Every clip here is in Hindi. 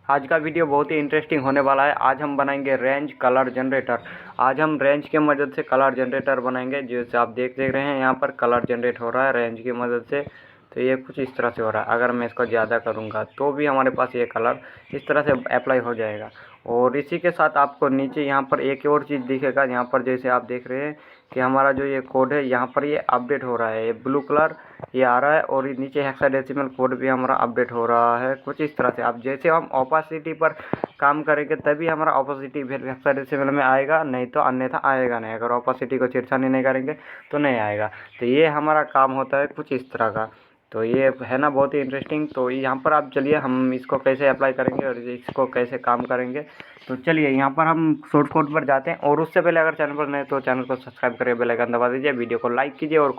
आज का वीडियो बहुत ही इंटरेस्टिंग होने वाला है। आज हम बनाएंगे रेंज कलर जनरेटर। आज हम रेंज की मदद से कलर जनरेटर बनाएंगे। जैसे आप देख रहे हैं यहाँ पर कलर जनरेट हो रहा है रेंज की मदद से। तो ये कुछ इस तरह से हो रहा है। अगर मैं इसको ज़्यादा करूँगा तो भी हमारे पास ये कलर इस तरह से अप्लाई हो जाएगा। और इसी के साथ आपको नीचे यहाँ पर एक और चीज़ दिखेगा। यहाँ पर जैसे आप देख रहे हैं कि हमारा जो ये कोड है यहाँ पर ये अपडेट हो रहा है। ये ब्लू कलर ये आ रहा है और ये नीचे हेक्साडेसिमल कोड भी हमारा अपडेट हो रहा है कुछ इस तरह से। अब जैसे हम ओपेसिटी पर काम करेंगे तभी हमारा ओपेसिटी हेक्साडेसिमल में आएगा, नहीं तो अन्यथा आएगा नहीं। अगर ओपेसिटी को छेड़छाड़ी नहीं करेंगे तो नहीं आएगा। तो ये हमारा काम होता है कुछ इस तरह का। तो ये है ना बहुत ही इंटरेस्टिंग। तो यहाँ पर आप चलिए हम इसको कैसे अप्लाई करेंगे और इसको कैसे काम करेंगे। तो चलिए यहाँ पर हम शॉर्ट कोड पर जाते हैं। और उससे पहले अगर चैनल पर नए तो चैनल को सब्सक्राइब करिए, बेल आइकन दबा दीजिए, वीडियो को लाइक कीजिए और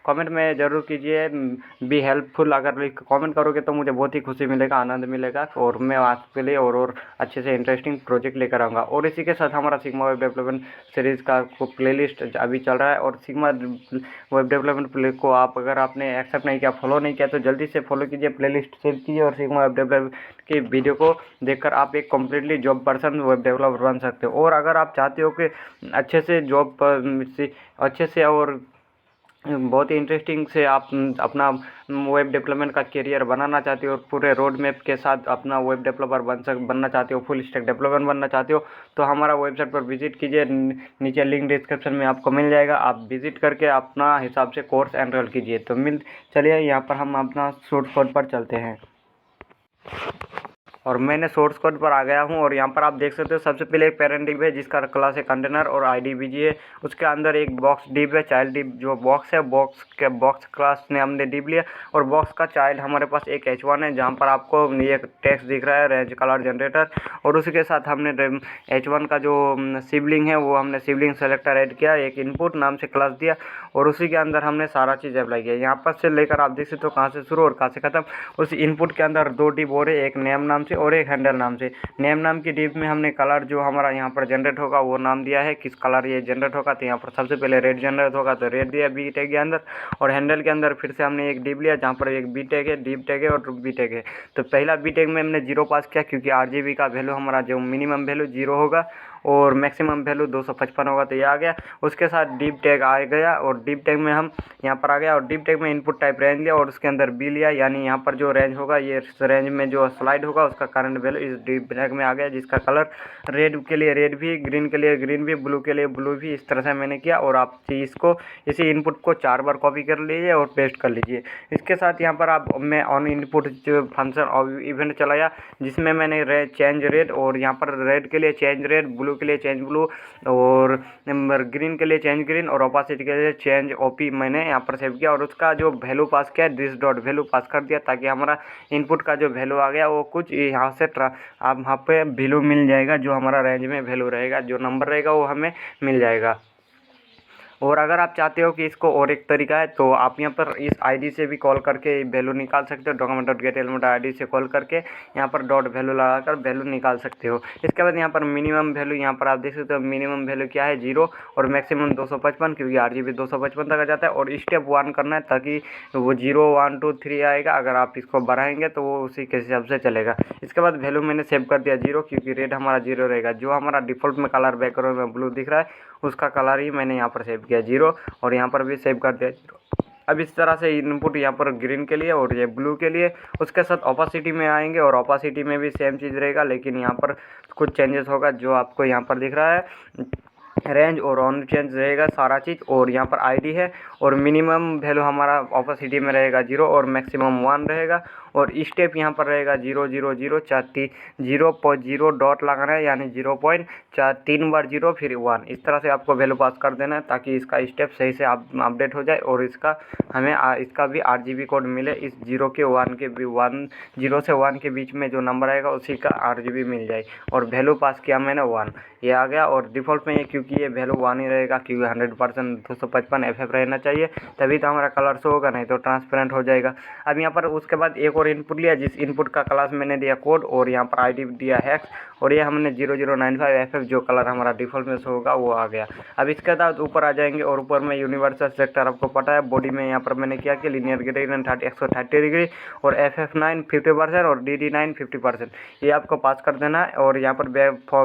कमेंट में ज़रूर कीजिए बी हेल्पफुल। अगर कमेंट करोगे तो मुझे बहुत ही खुशी मिलेगा, आनंद मिलेगा और मैं आपके लिए और अच्छे से इंटरेस्टिंग प्रोजेक्ट लेकर आऊँगा। और इसी के साथ हमारा सिग्मा वेब डेवलपमेंट सीरीज़ का प्लेलिस्ट अभी चल रहा है। और सिग्मा वेब डेवलपमेंट प्ले को आप अगर आपने एक्सेप्ट नहीं किया, फॉलो नहीं किया तो जल्दी से फॉलो कीजिए, प्लेलिस्ट सेव कीजिए और सिग्मा वेब डेवलपमेंट की वीडियो को देखकर आप एक completely job person web developer बन सकते हो। और अगर आप चाहते हो कि अच्छे से जॉब पर अच्छे से और बहुत ही इंटरेस्टिंग से आप अपना वेब डेवलपमेंट का करियर बनाना चाहते हो और पूरे रोड मैप के साथ अपना वेब डेवलपर बनना चाहते हो, फुल स्टैक डेवलपर बनना चाहते हो, तो हमारा वेबसाइट पर विजिट कीजिए। नीचे लिंक डिस्क्रिप्शन में आपको मिल जाएगा। आप विजिट करके अपना हिसाब से कोर्स एनरोल कीजिए। तो चलिए यहाँ पर हम अपना सोर्स कोड पर चलते हैं। और मैंने सोर्स कोड पर आ गया हूँ और यहाँ पर आप देख सकते हो सबसे पहले एक पेरेंट डिव है जिसका क्लास है कंटेनर और आईडी बीजी है। उसके अंदर एक बॉक्स डिव है, चाइल्ड डिव जो बॉक्स है, बॉक्स क्लास ने हमने डिव लिया। और बॉक्स का चाइल्ड हमारे पास एक h1 है जहाँ पर आपको ये टेक्स्ट दिख रहा है रेंज कलर जनरेटर। और उसी के साथ हमने h1 का जो सिबलिंग है वो हमने सिबलिंग सेलेक्टर ऐड किया, एक इनपुट नाम से क्लास दिया और उसी के अंदर हमने सारा चीज़ अप्लाई किया। यहाँ पर से लेकर आप देख सकते हो कहाँ से शुरू और कहाँ से खत्म। उस इनपुट के अंदर दो डिव हो रहे, एक नेम नाम से और एक हैंडल नाम से। नेम नाम की डिव में हमने कलर जो हमारा यहाँ पर जनरेट होगा वो नाम दिया है, किस कलर ये जनरेट होगा। तो यहाँ पर सबसे पहले रेड जनरेट होगा तो रेड दिया बी टैग के अंदर। और हैंडल के अंदर फिर से हमने एक डिव लिया जहाँ पर एक बी टैग है, डिव टैग है और बी टैग है। तो पहला बी टैग में हमने 0 पास किया क्योंकि RGB का वैल्यू हमारा जो मिनिमम वैल्यू 0 होगा और मैक्सिमम वैल्यू 255 होगा, तो ये आ गया। उसके साथ डिव टैग आ गया और डिव टैग में हम यहाँ पर आ गया और डिव टैग में इनपुट टाइप रेंज लिया और उसके अंदर बी लिया, यानी यहाँ पर जो रेंज होगा ये रेंज में जो स्लाइड होगा उसका करंट वैल्यू इस डिव टैग में आ गया, जिसका कलर रेड के लिए रेड भी, ग्रीन के लिए ग्रीन भी, ब्लू के लिए ब्लू भी। इस तरह से मैंने किया और आप इसको इसी इनपुट को 4 बार कॉपी कर लीजिए और पेस्ट कर लीजिए। इसके साथ यहाँ पर आप मैं ऑन इनपुट जो फंक्शन इवेंट चलाया जिसमें मैंने चेंज रेड और यहाँ पर रेड के लिए चेंज रेड, ब्लू के लिए चेंज ब्लू और ग्रीन के लिए चेंज ग्रीन और ओपेसिटी के लिए चेंज ओपी मैंने यहाँ पर सेव किया। और उसका जो वैल्यू पास किया दिस डॉट वैल्यू पास कर दिया ताकि हमारा इनपुट का जो वैल्यू आ गया वो कुछ यहाँ से आप यहाँ पे वैल्यू मिल जाएगा, जो हमारा रेंज में वैल्यू रहेगा, जो नंबर रहेगा वो हमें मिल जाएगा। और अगर आप चाहते हो कि इसको और एक तरीका है तो आप यहाँ पर इस आईडी से भी कॉल करके वैल्यू निकाल सकते हो। Document dot gate element ID से कॉल करके यहाँ पर डॉट वैल्यू लगाकर वैल्यू निकाल सकते हो। इसके बाद यहाँ पर मिनिमम वैल्यू यहाँ पर आप देख सकते हो मिनिमम वैल्यू क्या है 0 और मैक्सिमम 255 क्योंकि RGB 255 तक आ जाता है। और स्टेप 1 करना है ताकि वो 0 1 2 3 आएगा। अगर आप इसको बढ़ाएंगे तो वो उसी के हिसाब से चलेगा। इसके बाद वैल्यू मैंने सेव कर दिया 0 क्योंकि रेड हमारा 0 रहेगा। जो हमारा डिफ़ॉल्ट में कलर बैकग्राउंड में ब्लू दिख रहा है उसका कलर ही मैंने यहाँ पर सेव किया 0 और यहाँ पर भी सेव कर दिया 0। अब इस तरह से इनपुट यहाँ पर ग्रीन के लिए और ये ब्लू के लिए। उसके साथ ओपेसिटी में आएंगे और ओपेसिटी में भी सेम चीज़ रहेगा, लेकिन यहाँ पर कुछ चेंजेस होगा जो आपको यहाँ पर दिख रहा है। रेंज और ऑन चेंज रहेगा सारा चीज़। और यहाँ पर आईडी है और मिनिमम वैल्यू हमारा ओपेसिटी में रहेगा 0 और मैक्सिमम 1 रहेगा। और स्टेप यहाँ पर रहेगा 0 0 0 0.0 डॉट लगाना है, यानी 0.3 बार 0 फिर 1। इस तरह से आपको वैल्यू पास कर देना है ताकि इसका स्टेप सही से अपडेट हो जाए और इसका हमें इसका भी RGB कोड मिले। इस 0 के 1 के 0 से 1 के बीच में जो नंबर आएगा उसी का RGB मिल जाए। और वैल्यू पास किया मैंने 1, ये आ गया। और डिफ़ॉल्ट में ये क्योंकि कि ये वैल्यू 1 ही रहेगा, क्योंकि 100% 255 FF रहना चाहिए, तभी तो हमारा कलर शो होगा, नहीं तो ट्रांसपेरेंट हो जाएगा। अब यहाँ पर उसके बाद एक और इनपुट लिया, जिस इनपुट का क्लास मैंने दिया कोड और यहाँ पर ID दिया हैक्स, और ये हमने 0095 FF जो कलर हमारा डिफ़ॉल्ट में शो होगा वो आ गया। अब इसके बाद ऊपर आ जाएंगे और ऊपर में यूनिवर्सल सेक्टर आपको पता है, बॉडी में यहाँ पर मैंने क्या किया, लीनियर ग्रेडियंट 130 डिग्री और FF9 50% और DD9 50%, ये आपको पास कर देना है। और यहाँ पर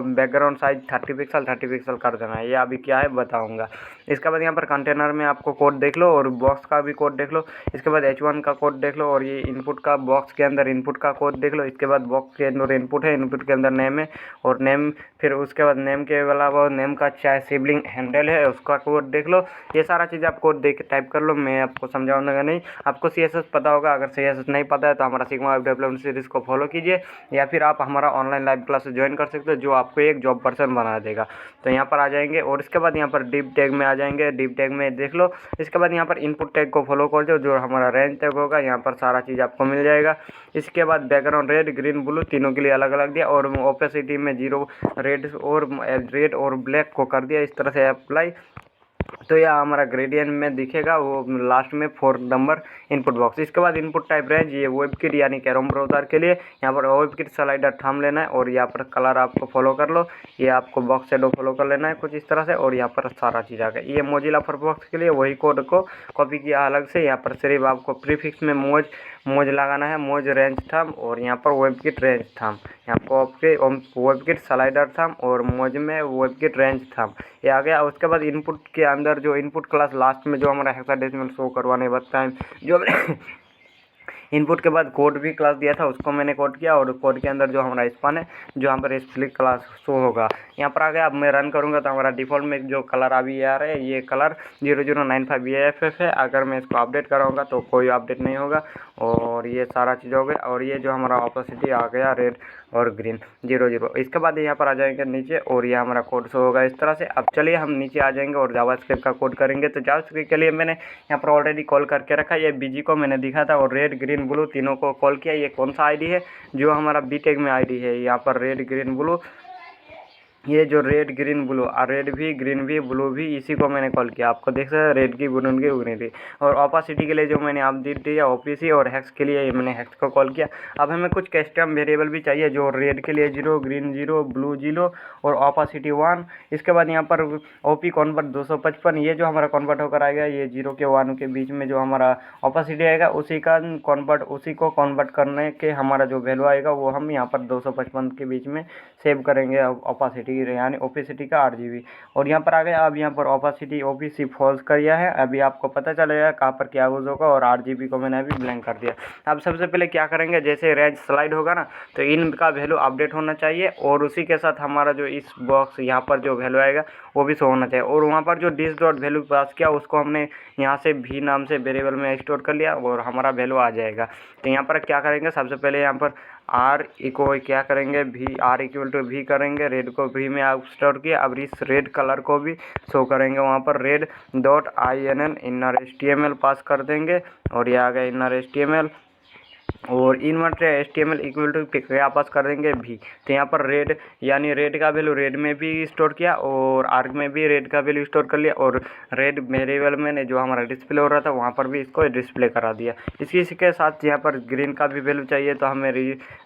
बैकग्राउंड साइज 30 पिक्सल कर देना है। ये अभी क्या है बताऊँगा। इसके बाद यहाँ पर कंटेनर में आपको कोड देख लो और बॉक्स का भी कोड देख लो। इसके बाद H1 का कोड देख लो और ये इनपुट का बॉक्स के अंदर इनपुट का कोड देख लो। इसके बाद बॉक्स के अंदर इनपुट है, इनपुट के अंदर नेम है और नेम, फिर उसके बाद नेम के अलावा नेम का चाहे सिबलिंग हैंडल है उसका कोड देख लो। ये सारा चीज़ आप कोड देख टाइप कर लो, मैं आपको समझाऊंगा नहीं। आपको CSS पता होगा, अगर CSS नहीं पता है तो हमारा सिग्मा वेब डेवलपमेंट सीरीज को फॉलो कीजिए, या फिर आप हमारा ऑनलाइन लाइव क्लास ज्वाइन कर सकते हो जो आपको एक जॉब पर्सन बना देगा। तो यहाँ पर आ जाएंगे और इसके बाद यहाँ पर डिप टैग में आ जाएंगे, डिप टैग में देख लो। इसके बाद यहाँ पर इनपुट टैग को फॉलो कर दो, जो हमारा रेंज टैग होगा, यहाँ पर सारा चीज़ आपको मिल जाएगा। इसके बाद बैकग्राउंड रेड, ग्रीन, ब्लू तीनों के लिए अलग अलग दिया और ओपेसिटी में 0 रेड और ब्लैक को कर दिया इस तरह से अप्लाई। तो यह हमारा ग्रेडियंट में दिखेगा, वो लास्ट में 4 नंबर इनपुट बॉक्स। इसके बाद इनपुट टाइप रेंज, ये वेबकिट यानी कैरम ब्राउज़र के लिए यहाँ पर वेबकिट स्लाइडर थंब लेना है और यहाँ पर कलर आपको फॉलो कर लो। ये आपको बॉक्स शेडो फॉलो कर लेना है कुछ इस तरह से और यहाँ पर सारा चीज़ आ गया। ये मोजिला फायरफॉक्स के लिए वही कोड को कॉपी किया अलग से। यहाँ पर सिर्फ आपको प्रीफिक्स में मोज लगाना है, मोज रेंज थंब और यहाँ पर वेबकिट रेंज थंब, यहाँ पर आपके वेबकिट स्लाइडर थंब और मोज में वेबकिट रेंज थंब, ये आ गया। उसके बाद इनपुट के अंदर जो इनपुट क्लास लास्ट में जो हमारा हेक्साडेसिमल शो करवाने बचता है, जो इनपुट के बाद कोड भी क्लास दिया था उसको मैंने कोड किया और कोड के अंदर जो हमारा स्पान है, जो यहाँ पर स्प्लिट क्लास शो होगा यहाँ पर आ गया। अब मैं रन करूँगा तो हमारा डिफ़ॉल्ट में जो कलर अभी आ रहा है, ये कलर 0095 FF है। अगर मैं इसको अपडेट कराऊँगा तो कोई अपडेट नहीं होगा और ये सारा चीज़ हो गया। और ये जो हमारा ऑपोसिटी आ गया रेड और ग्रीन 00। इसके बाद यहाँ पर आ जाएंगे नीचे और ये हमारा कोड शो होगा इस तरह से। अब चलिए हम नीचे आ जाएंगे और जावास्क्रिप्ट का कोड करेंगे। तो जावास्क्रिप्ट के लिए मैंने यहाँ पर ऑलरेडी कॉल करके रखा है, ये BG को मैंने दिखा था और रेड ग्रीन ब्लू तीनों को कॉल किया। ये कौन सा ID है, जो हमारा BTech में ID है, यहाँ पर रेड ग्रीन ब्लू, ये जो रेड ग्रीन ब्लू, रेड भी ग्रीन भी ब्लू भी, इसी को मैंने कॉल किया। आपको देख सकते हैं रेड की ब्लू की ग्रीन की। और ओपासिटी के लिए जो मैंने आप दिया OPC और हेक्स के लिए मैंने हेक्स को कॉल किया। अब हमें कुछ कस्टम वेरिएबल भी चाहिए, जो रेड के लिए 0, ग्रीन 0, ब्लू 0 और ओपासिटी 1। इसके बाद यहाँ पर OP कन्वर्ट 255, ये जो हमारा कन्वर्ट होकर आएगा, ये 0 के 1 के बीच में जो हमारा ओपासिटी आएगा उसी को कन्वर्ट करने के हमारा जो वैल्यू आएगा वो हम यहाँ पर 255 के बीच में सेव करेंगे ओपासिटी यानी ओपेसिटी का RGB। और यहाँ पर आ गया। अब यहाँ पर ओपेसिटी OPC फॉल्स किया है, अभी आपको पता चलेगा कहाँ पर क्या यूज़ होगा। और RGB को मैंने अभी ब्लैंक कर दिया। अब सबसे पहले क्या करेंगे, जैसे रेंज स्लाइड होगा ना तो इनका वैल्यू अपडेट होना चाहिए और उसी के साथ हमारा जो इस बॉक्स यहाँ पर जो वैल्यू आएगा वो भी शो होना चाहिए। और वहाँ पर जो डिस डॉट वैल्यू पास किया उसको हमने यहाँ से भी नाम से वेरिएबल में स्टोर कर लिया और हमारा वैल्यू आ जाएगा। तो यहाँ पर क्या करेंगे, सबसे पहले यहाँ पर R को क्या करेंगे, R = V करेंगे, रेड को V में आप स्टोर किया। अब इस रेड कलर को भी शो करेंगे, वहाँ पर red.inn इनर HTML पास कर देंगे और ये आ गया इनर HTML। और इनवर्टर HTML = क्या पास कर देंगे V। तो यहाँ पर रेड यानी रेड का वैल्यू रेड में भी स्टोर किया और आर्क में भी रेड का वैल्यू स्टोर कर लिया और रेड वेरिएबल में जो हमारा डिस्प्ले हो रहा था वहाँ पर भी इसको डिस्प्ले करा दिया। इसी के साथ यहाँ पर ग्रीन का भी वैल्यू चाहिए, तो हमें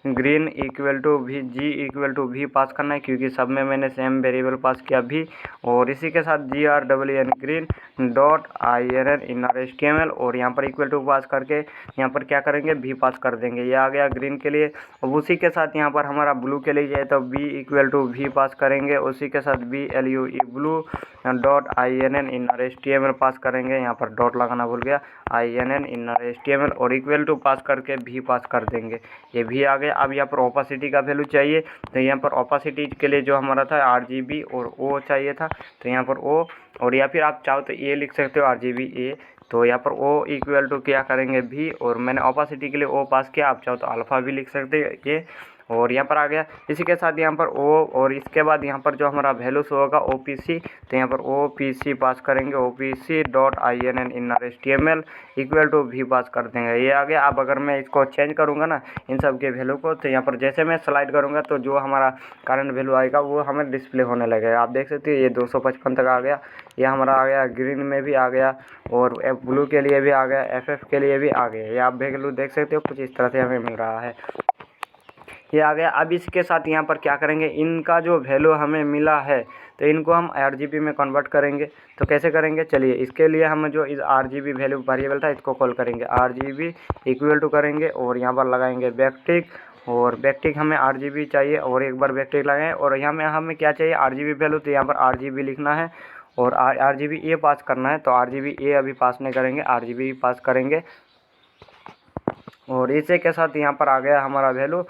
ग्रीन = V पास करना है, क्योंकि सब में मैंने सेम वेरिएबल पास किया V। और इसी के साथ GRWN green.inn इनर HTML और यहाँ पर = पास करके यहाँ पर क्या करेंगे, V पास कर देंगे। ये आ गया ग्रीन के लिए। अब उसी के साथ यहाँ पर हमारा ब्लू के लिए जाए तो B = V पास करेंगे, उसी के साथ BLUE blue.inn इनर HTML पास करेंगे। यहाँ पर डॉट लगाना भूल गया, INN इनर HTML और = पास करके V पास कर देंगे। ये भी आ गया। अब यहाँ पर ओपासिटी का वैल्यू चाहिए, तो यहाँ पर ओपासिटी के लिए जो हमारा था RGB और O चाहिए था, तो यहाँ पर O और या फिर आप चाहो तो A लिख सकते हो, RGB A। तो यहाँ पर O = क्या करेंगे V और मैंने ओपासिटी के लिए O पास किया, आप चाहो तो अल्फ़ा भी लिख सकते हैं ये। और यहाँ पर आ गया। इसी के साथ यहाँ पर ओ, और इसके बाद यहाँ पर जो हमारा वैल्यू शो होगा OPC, तो यहाँ पर OPC पास करेंगे, OPC.inn inner HTML equal to भी पास कर देंगे। ये आ गया। अब अगर मैं इसको चेंज करूँगा ना इन सब के वैल्यू को, तो यहाँ पर जैसे मैं स्लाइड करूँगा तो जो हमारा करंट वैल्यू आएगा वो हमें डिस्प्ले होने लगेगा। आप देख सकते हो ये 255 तक आ गया, ये हमारा आ गया, ग्रीन में भी आ गया और ब्लू के लिए भी आ गया, FF के लिए भी आ गया। ये आप वैल्यू देख सकते हो, कुछ इस तरह से हमें मिल रहा है, ये आ गया। अब इसके साथ यहाँ पर क्या करेंगे, इनका जो वैल्यू हमें मिला है तो इनको हम RGB में कन्वर्ट करेंगे। तो कैसे करेंगे, चलिए इसके लिए हम जो इस RGB वैल्यू वेरिएबल था इसको कॉल करेंगे, RGB इक्वल टू करेंगे और यहाँ पर लगाएंगे बैकटिक, और बैकटिक हमें RGB चाहिए और एक बार बैकटिक लगाएं। और यहाँ में हमें क्या चाहिए, RGB वैल्यू, तो यहाँ पर RGB लिखना है और RGB ए पास करना है। तो RGB ए अभी पास नहीं करेंगे, RGB पास करेंगे। और इसी के साथ यहाँ पर आ गया हमारा वैल्यू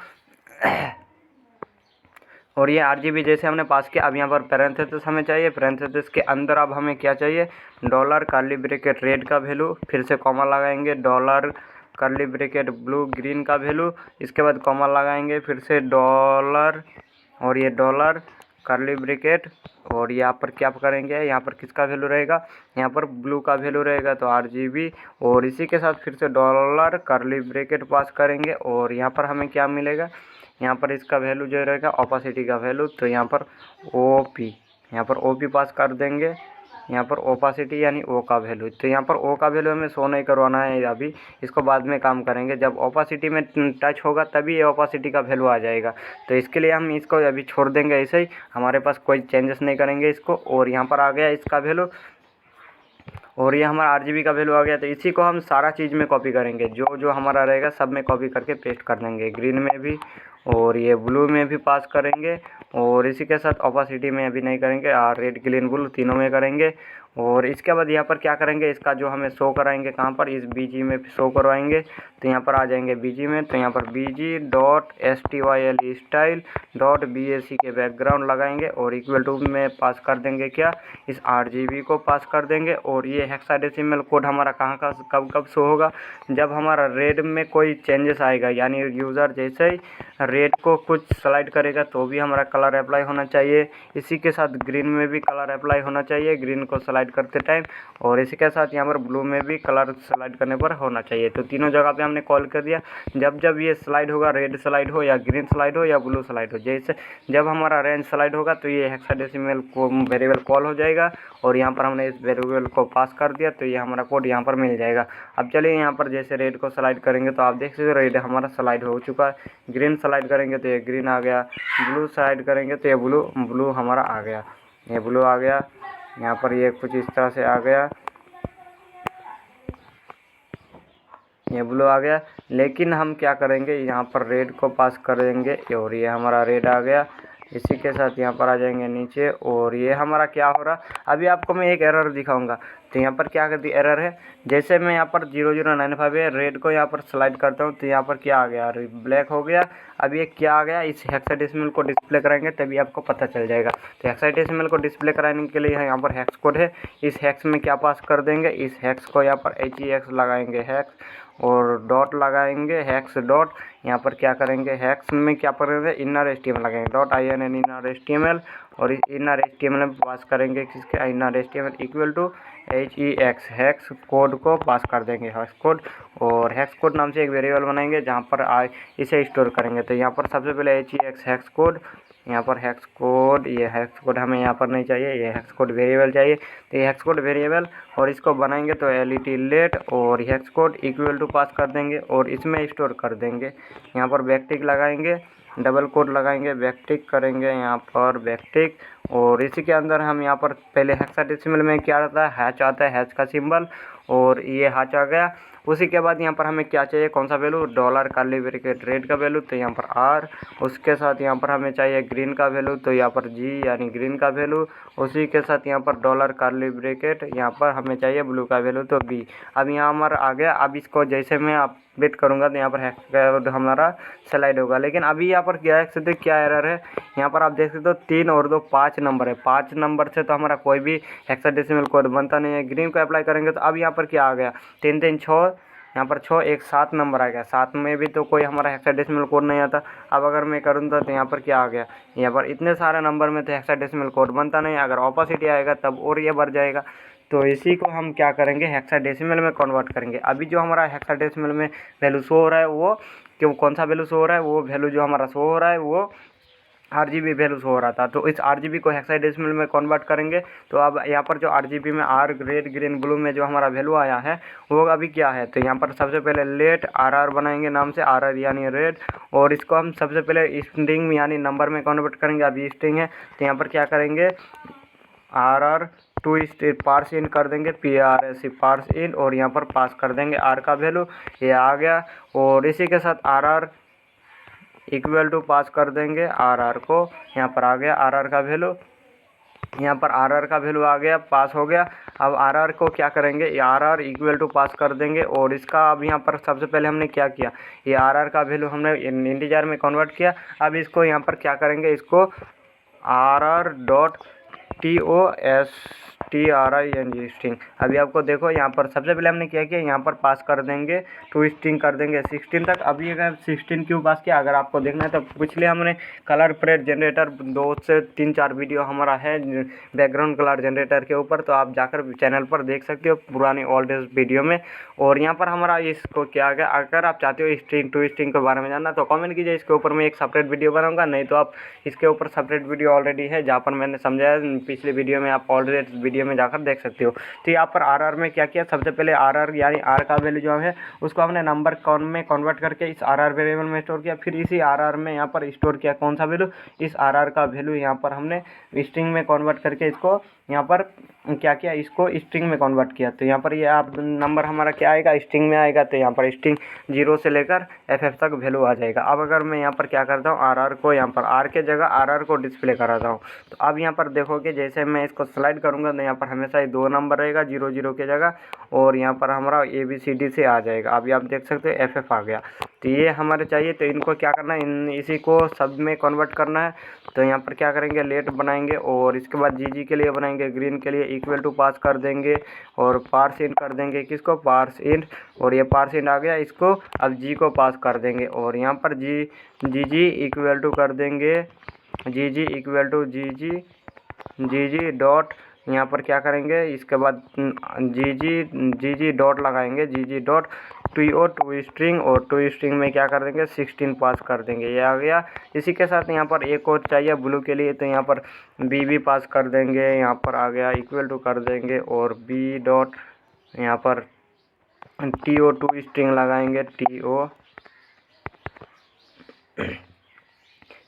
और ये RGB जैसे हमने पास किया। अब यहाँ पर पैरेंथेसिस हमें चाहिए, पैरेंथेसिस के अंदर अब हमें क्या चाहिए, डॉलर कर्ली ब्रैकेट रेड का वैल्यू, फिर से कॉमा लगाएंगे, dollar curly bracket blue green का वैल्यू, इसके बाद कॉमा लगाएंगे, फिर से डॉलर और ये डॉलर कर्ली ब्रैकेट, और यहाँ पर क्या करेंगे, यहाँ पर किसका वैल्यू रहेगा, यहाँ पर ब्लू का वैल्यू रहेगा तो RGB, और इसी के साथ फिर से डॉलर कर्ली ब्रैकेट पास करेंगे। और यहाँ पर हमें क्या मिलेगा, यहाँ पर इसका वैल्यू जो रहेगा ओपासिटी का वैल्यू, तो यहाँ पर OP, यहाँ पर OP पास कर देंगे, यहाँ पर ओपासिटी यानी O का वैल्यू, तो यहाँ पर O का वैल्यू हमें शो नहीं करवाना है अभी, इसको बाद में काम करेंगे, जब ओपासिटी में टच होगा तभी ये ओपासिटी का वैल्यू आ जाएगा। तो इसके लिए हम इसको अभी छोड़ देंगे ऐसे ही, हमारे पास कोई चेंजेस नहीं करेंगे इसको। और यहाँ पर आ गया इसका वैल्यू और ये हमारा RGB का वैल्यू आ गया। तो इसी को हम सारा चीज़ में कॉपी करेंगे, जो जो हमारा रहेगा सब में कॉपी करके पेस्ट कर देंगे, ग्रीन में भी और ये ब्लू में भी पास करेंगे, और इसी के साथ ओपासिटी में अभी नहीं करेंगे, और रेड ग्रीन ब्लू तीनों में करेंगे। और इसके बाद यहाँ पर क्या करेंगे, इसका जो हमें शो कराएंगे कहाँ पर, इस BG में शो करवाएंगे। तो यहाँ पर आ जाएंगे BG में, तो यहाँ पर BG.STYL स्टाइल डॉट BAC के बैकग्राउंड लगाएंगे और इक्वल टू में पास कर देंगे क्या, इस RGB को पास कर देंगे। और ये हेक्साडेसिमल कोड हमारा कहाँ का कब कब शो होगा, जब हमारा रेड में कोई चेंजेस आएगा, यानी यूज़र जैसे ही रेड को कुछ स्लाइड करेगा तो भी हमारा कलर अप्लाई होना चाहिए। इसी के साथ ग्रीन में भी कलर अप्लाई होना चाहिए ग्रीन को स्लाइड करते टाइम, और इसी के साथ यहाँ पर ब्लू में भी कलर स्लाइड करने पर होना चाहिए। तो तीनों जगह पे हमने कॉल कर दिया। जब जब ये स्लाइड होगा, रेड स्लाइड हो या ग्रीन स्लाइड हो या ब्लू स्लाइड हो, जैसे जब हमारा रेंज स्लाइड होगा तो ये हेक्साडेसिमल को वेरिएबल कॉल हो जाएगा, और यहाँ पर हमने इस वेरिएबल को पास कर दिया तो ये हमारा कोड यहाँ पर मिल जाएगा। अब चलिए यहाँ पर जैसे रेड को स्लाइड करेंगे तो आप देख सकते हो रेड हमारा स्लाइड हो चुका है, ग्रीन स्लाइड करेंगे तो ये ग्रीन आ गया, ब्लू स्लाइड करेंगे तो ये ब्लू हमारा आ गया, ये ब्लू आ गया। यहाँ पर ये कुछ इस तरह से आ गया, ये ब्लू आ गया। लेकिन हम क्या करेंगे, यहाँ पर रेड को पास करेंगे और ये हमारा रेड आ गया। इसी के साथ यहाँ पर आ जाएंगे नीचे, और ये हमारा क्या हो रहा, अभी आपको मैं एक एरर दिखाऊंगा। तो यहाँ पर क्या कर दी एरर है, जैसे मैं यहाँ पर 0095 है रेड को यहाँ पर स्लाइड करता हूँ तो यहाँ पर क्या आ गया, ब्लैक हो गया। अब ये क्या आ गया, इस हेक्साडेसिमल को डिस्प्ले कराएंगे तभी आपको पता चल जाएगा। तो हेक्साडेसिमल को डिस्प्ले कराने के लिए यहाँ पर हेक्स कोड है, इस हेक्स में क्या पास कर देंगे, इस हेक्स को यहाँ पर HEX लगाएंगे, हेक्स और डॉट लगाएंगे, हेक्स डॉट। यहाँ पर क्या करेंगे, हेक्स में क्या करेंगे, इनर HTML लगाएंगे, .inn इनर HTML, और इस इनर HTML में पास करेंगे किसके, inner HTML equal to HEX, hex code को पास कर देंगे, हेक्स कोड। और हेक्स कोड नाम से एक वेरिएबल बनाएंगे जहाँ पर इसे स्टोर करेंगे। तो यहाँ पर सबसे पहले HEX हेक्स कोड, यहाँ पर हेक्स कोड, ये हेक्स कोड हमें यहाँ पर नहीं चाहिए, ये हेक्स कोड वेरिएबल चाहिए। तो ये हेक्स कोड वेरिएबल और इसको बनाएंगे तो LET लेट और हेक्स कोड इक्वल टू पास कर देंगे और इसमें स्टोर कर देंगे। यहाँ पर बैकटिक लगाएंगे, डबल कोड लगाएंगे, बैकटिक करेंगे, यहाँ पर बैकटिक, और इसी के अंदर हम यहाँ पर पहले हेक्साडेसिमल में क्या आता है, हैच आता है, हैच का सिंबल, और ये हैच आ गया। उसी के बाद यहाँ पर हमें क्या चाहिए, कौन सा value, dollar curly bracket red का वैल्यू, तो यहाँ पर R। उसके साथ यहाँ पर हमें चाहिए ग्रीन का वैल्यू, तो यहाँ पर G यानी ग्रीन का वैल्यू। उसी के साथ यहाँ पर डॉलर कर्ली ब्रैकेट, यहाँ पर हमें चाहिए ब्लू का वैल्यू, तो B। अब यहाँ हमारा आ गया। अब इसको जैसे मैं अपडेट करूँगा तो यहाँ पर हेक्स हमारा स्लाइड होगा। लेकिन अभी यहाँ पर क्या है, क्या एरर है, यहाँ पर आप देख सकते हो 3 और 2 5 नंबर है, 5 नंबर से तो हमारा कोई भी हेक्साडेसिमल कोड बनता नहीं है। ग्रीन को अप्लाई करेंगे तो अब यहाँ पर क्या आ गया, 3 3 6 यहाँ पर 6 एक 7 नंबर आ गया। 7 में भी तो कोई हमारा हेक्साडेसिमल कोड नहीं आता। अब अगर मैं करूँ तो यहाँ पर क्या आ गया, यहाँ पर इतने सारे नंबर में तो हेक्साडेसिमल कोड बनता नहीं। अगर ऑपोसिटी आएगा तब और ये बढ़ जाएगा। तो इसी को हम क्या करेंगे, हेक्साडेसिमल में कन्वर्ट करेंगे। अभी जो हमारा हेक्साडेसिमल में वैल्यू शो हो रहा है वो क्यों, कौन सा वैल्यू शो हो रहा है, वो वैल्यू जो हमारा शो हो रहा है वो RGB वैल्यू शो हो रहा था। तो इस RGB को हेक्साडेसिमल में कन्वर्ट करेंगे। तो अब यहाँ पर जो RGB में R रेड ग्रीन ब्लू में जो हमारा वैल्यू आया है वो अभी क्या है, तो यहाँ पर सबसे पहले लेट RR बनाएंगे नाम से, RR यानी रेड, और इसको हम सबसे पहले स्ट्रिंग यानी नंबर में कन्वर्ट करेंगे। अभी स्ट्रिंग है तो यहाँ पर क्या करेंगे, RR टू पार्स इन कर देंगे, PRS पार्स इन, और यहाँ पर पास कर देंगे R का वैल्यू, ये आ गया। और इसी के साथ RR इक्वल टू पास कर देंगे RR को, यहाँ पर आ गया RR का वैल्यू, यहाँ पर RR का वैल्यू आ गया, पास हो गया। अब RR को क्या करेंगे, ये RR इक्वल टू पास कर देंगे। और इसका अब यहाँ पर सबसे पहले हमने क्या किया, ये RR का वैल्यू हमने इंटीजर में कन्वर्ट किया। अब इसको यहाँ पर क्या करेंगे, इसको RR डॉट TOSTRING स्ट्रिंग। अभी आपको देखो यहाँ पर सबसे पहले हमने क्या किया, यहाँ पर पास कर देंगे टू स्ट्रिंग कर देंगे 16 तक। अभी अगर 16 क्यों पास किया, अगर आपको देखना है तो पिछले हमने कलर प्लेट जनरेटर 2 से 3-4 वीडियो हमारा है बैकग्राउंड कलर जनरेटर के ऊपर, तो आप जाकर चैनल पर देख सकते हो पुरानी ओल्ड वीडियो में। और यहाँ पर हमारा इसको क्या गया, अगर आप चाहते हो स्ट्रिंग टू स्ट्रिंग के बारे में जानना तो कमेंट कीजिए, इसके ऊपर मैं एक सेपरेट वीडियो बनाऊंगा। नहीं तो आप इसके ऊपर सेपरेट वीडियो ऑलरेडी है जहाँ पर मैंने समझाया पिछले वीडियो में, आप ऑलरेडी वीडियो में जाकर देख सकते हो। तो यहाँ पर RR में क्या किया, सबसे पहले RR यानी R का वैल्यू जो है उसको हमने नंबर कौन में कन्वर्ट करके इस RR वेरिएबल में स्टोर किया। फिर इसी RR में यहाँ पर स्टोर किया कौन सा वैल्यू, इस RR का वैल्यू यहाँ पर हमने स्ट्रिंग में कन्वर्ट करके इसको यहाँ पर क्या किया, इसको स्ट्रिंग में कन्वर्ट किया। तो यहाँ पर ये आप नंबर हमारा क्या आएगा, स्ट्रिंग में आएगा। तो यहाँ पर स्ट्रिंग 0 से लेकर FF तक वैल्यू आ जाएगा। अब अगर मैं यहाँ पर क्या करता हूँ, RR को यहाँ पर R के जगह RR को डिस्प्ले कराता हूँ, तो अब यहाँ पर देखोगे जैसे मैं इसको स्लाइड करूँगा तो यहाँ पर हमेशा ही 2 नंबर रहेगा 0 0 के जगह, और यहाँ पर हमारा ABCD से आ जाएगा। अभी आप देख सकते हो FF आ गया। तो ये हमारे चाहिए, तो इनको क्या करना है, इसी को सब में कन्वर्ट करना है। तो यहाँ पर क्या करेंगे, लेट बनाएंगे, और इसके बाद GG के लिए बनाएंगे, ग्रीन के लिए इक्वल टू पास कर देंगे, और पार्स इन कर देंगे, किसको, पार्स इन, और ये पार्स इन आ गया। इसको अब G को पास कर देंगे, और यहाँ पर GG इक्वल टू कर देंगे, GG equal to GG dot, यहाँ पर क्या करेंगे, इसके बाद GG डॉट लगाएंगे, GG डॉट टू स्ट्रिंग, और टू स्ट्रिंग में क्या कर देंगे 16 पास कर देंगे, ये आ गया। इसी के साथ यहाँ पर एक और चाहिए ब्लू के लिए, तो यहाँ पर BB पास कर देंगे, यहाँ पर आ गया इक्वल टू कर देंगे, और B डॉट यहाँ पर TO टू स्ट्रिंग लगाएंगे, TO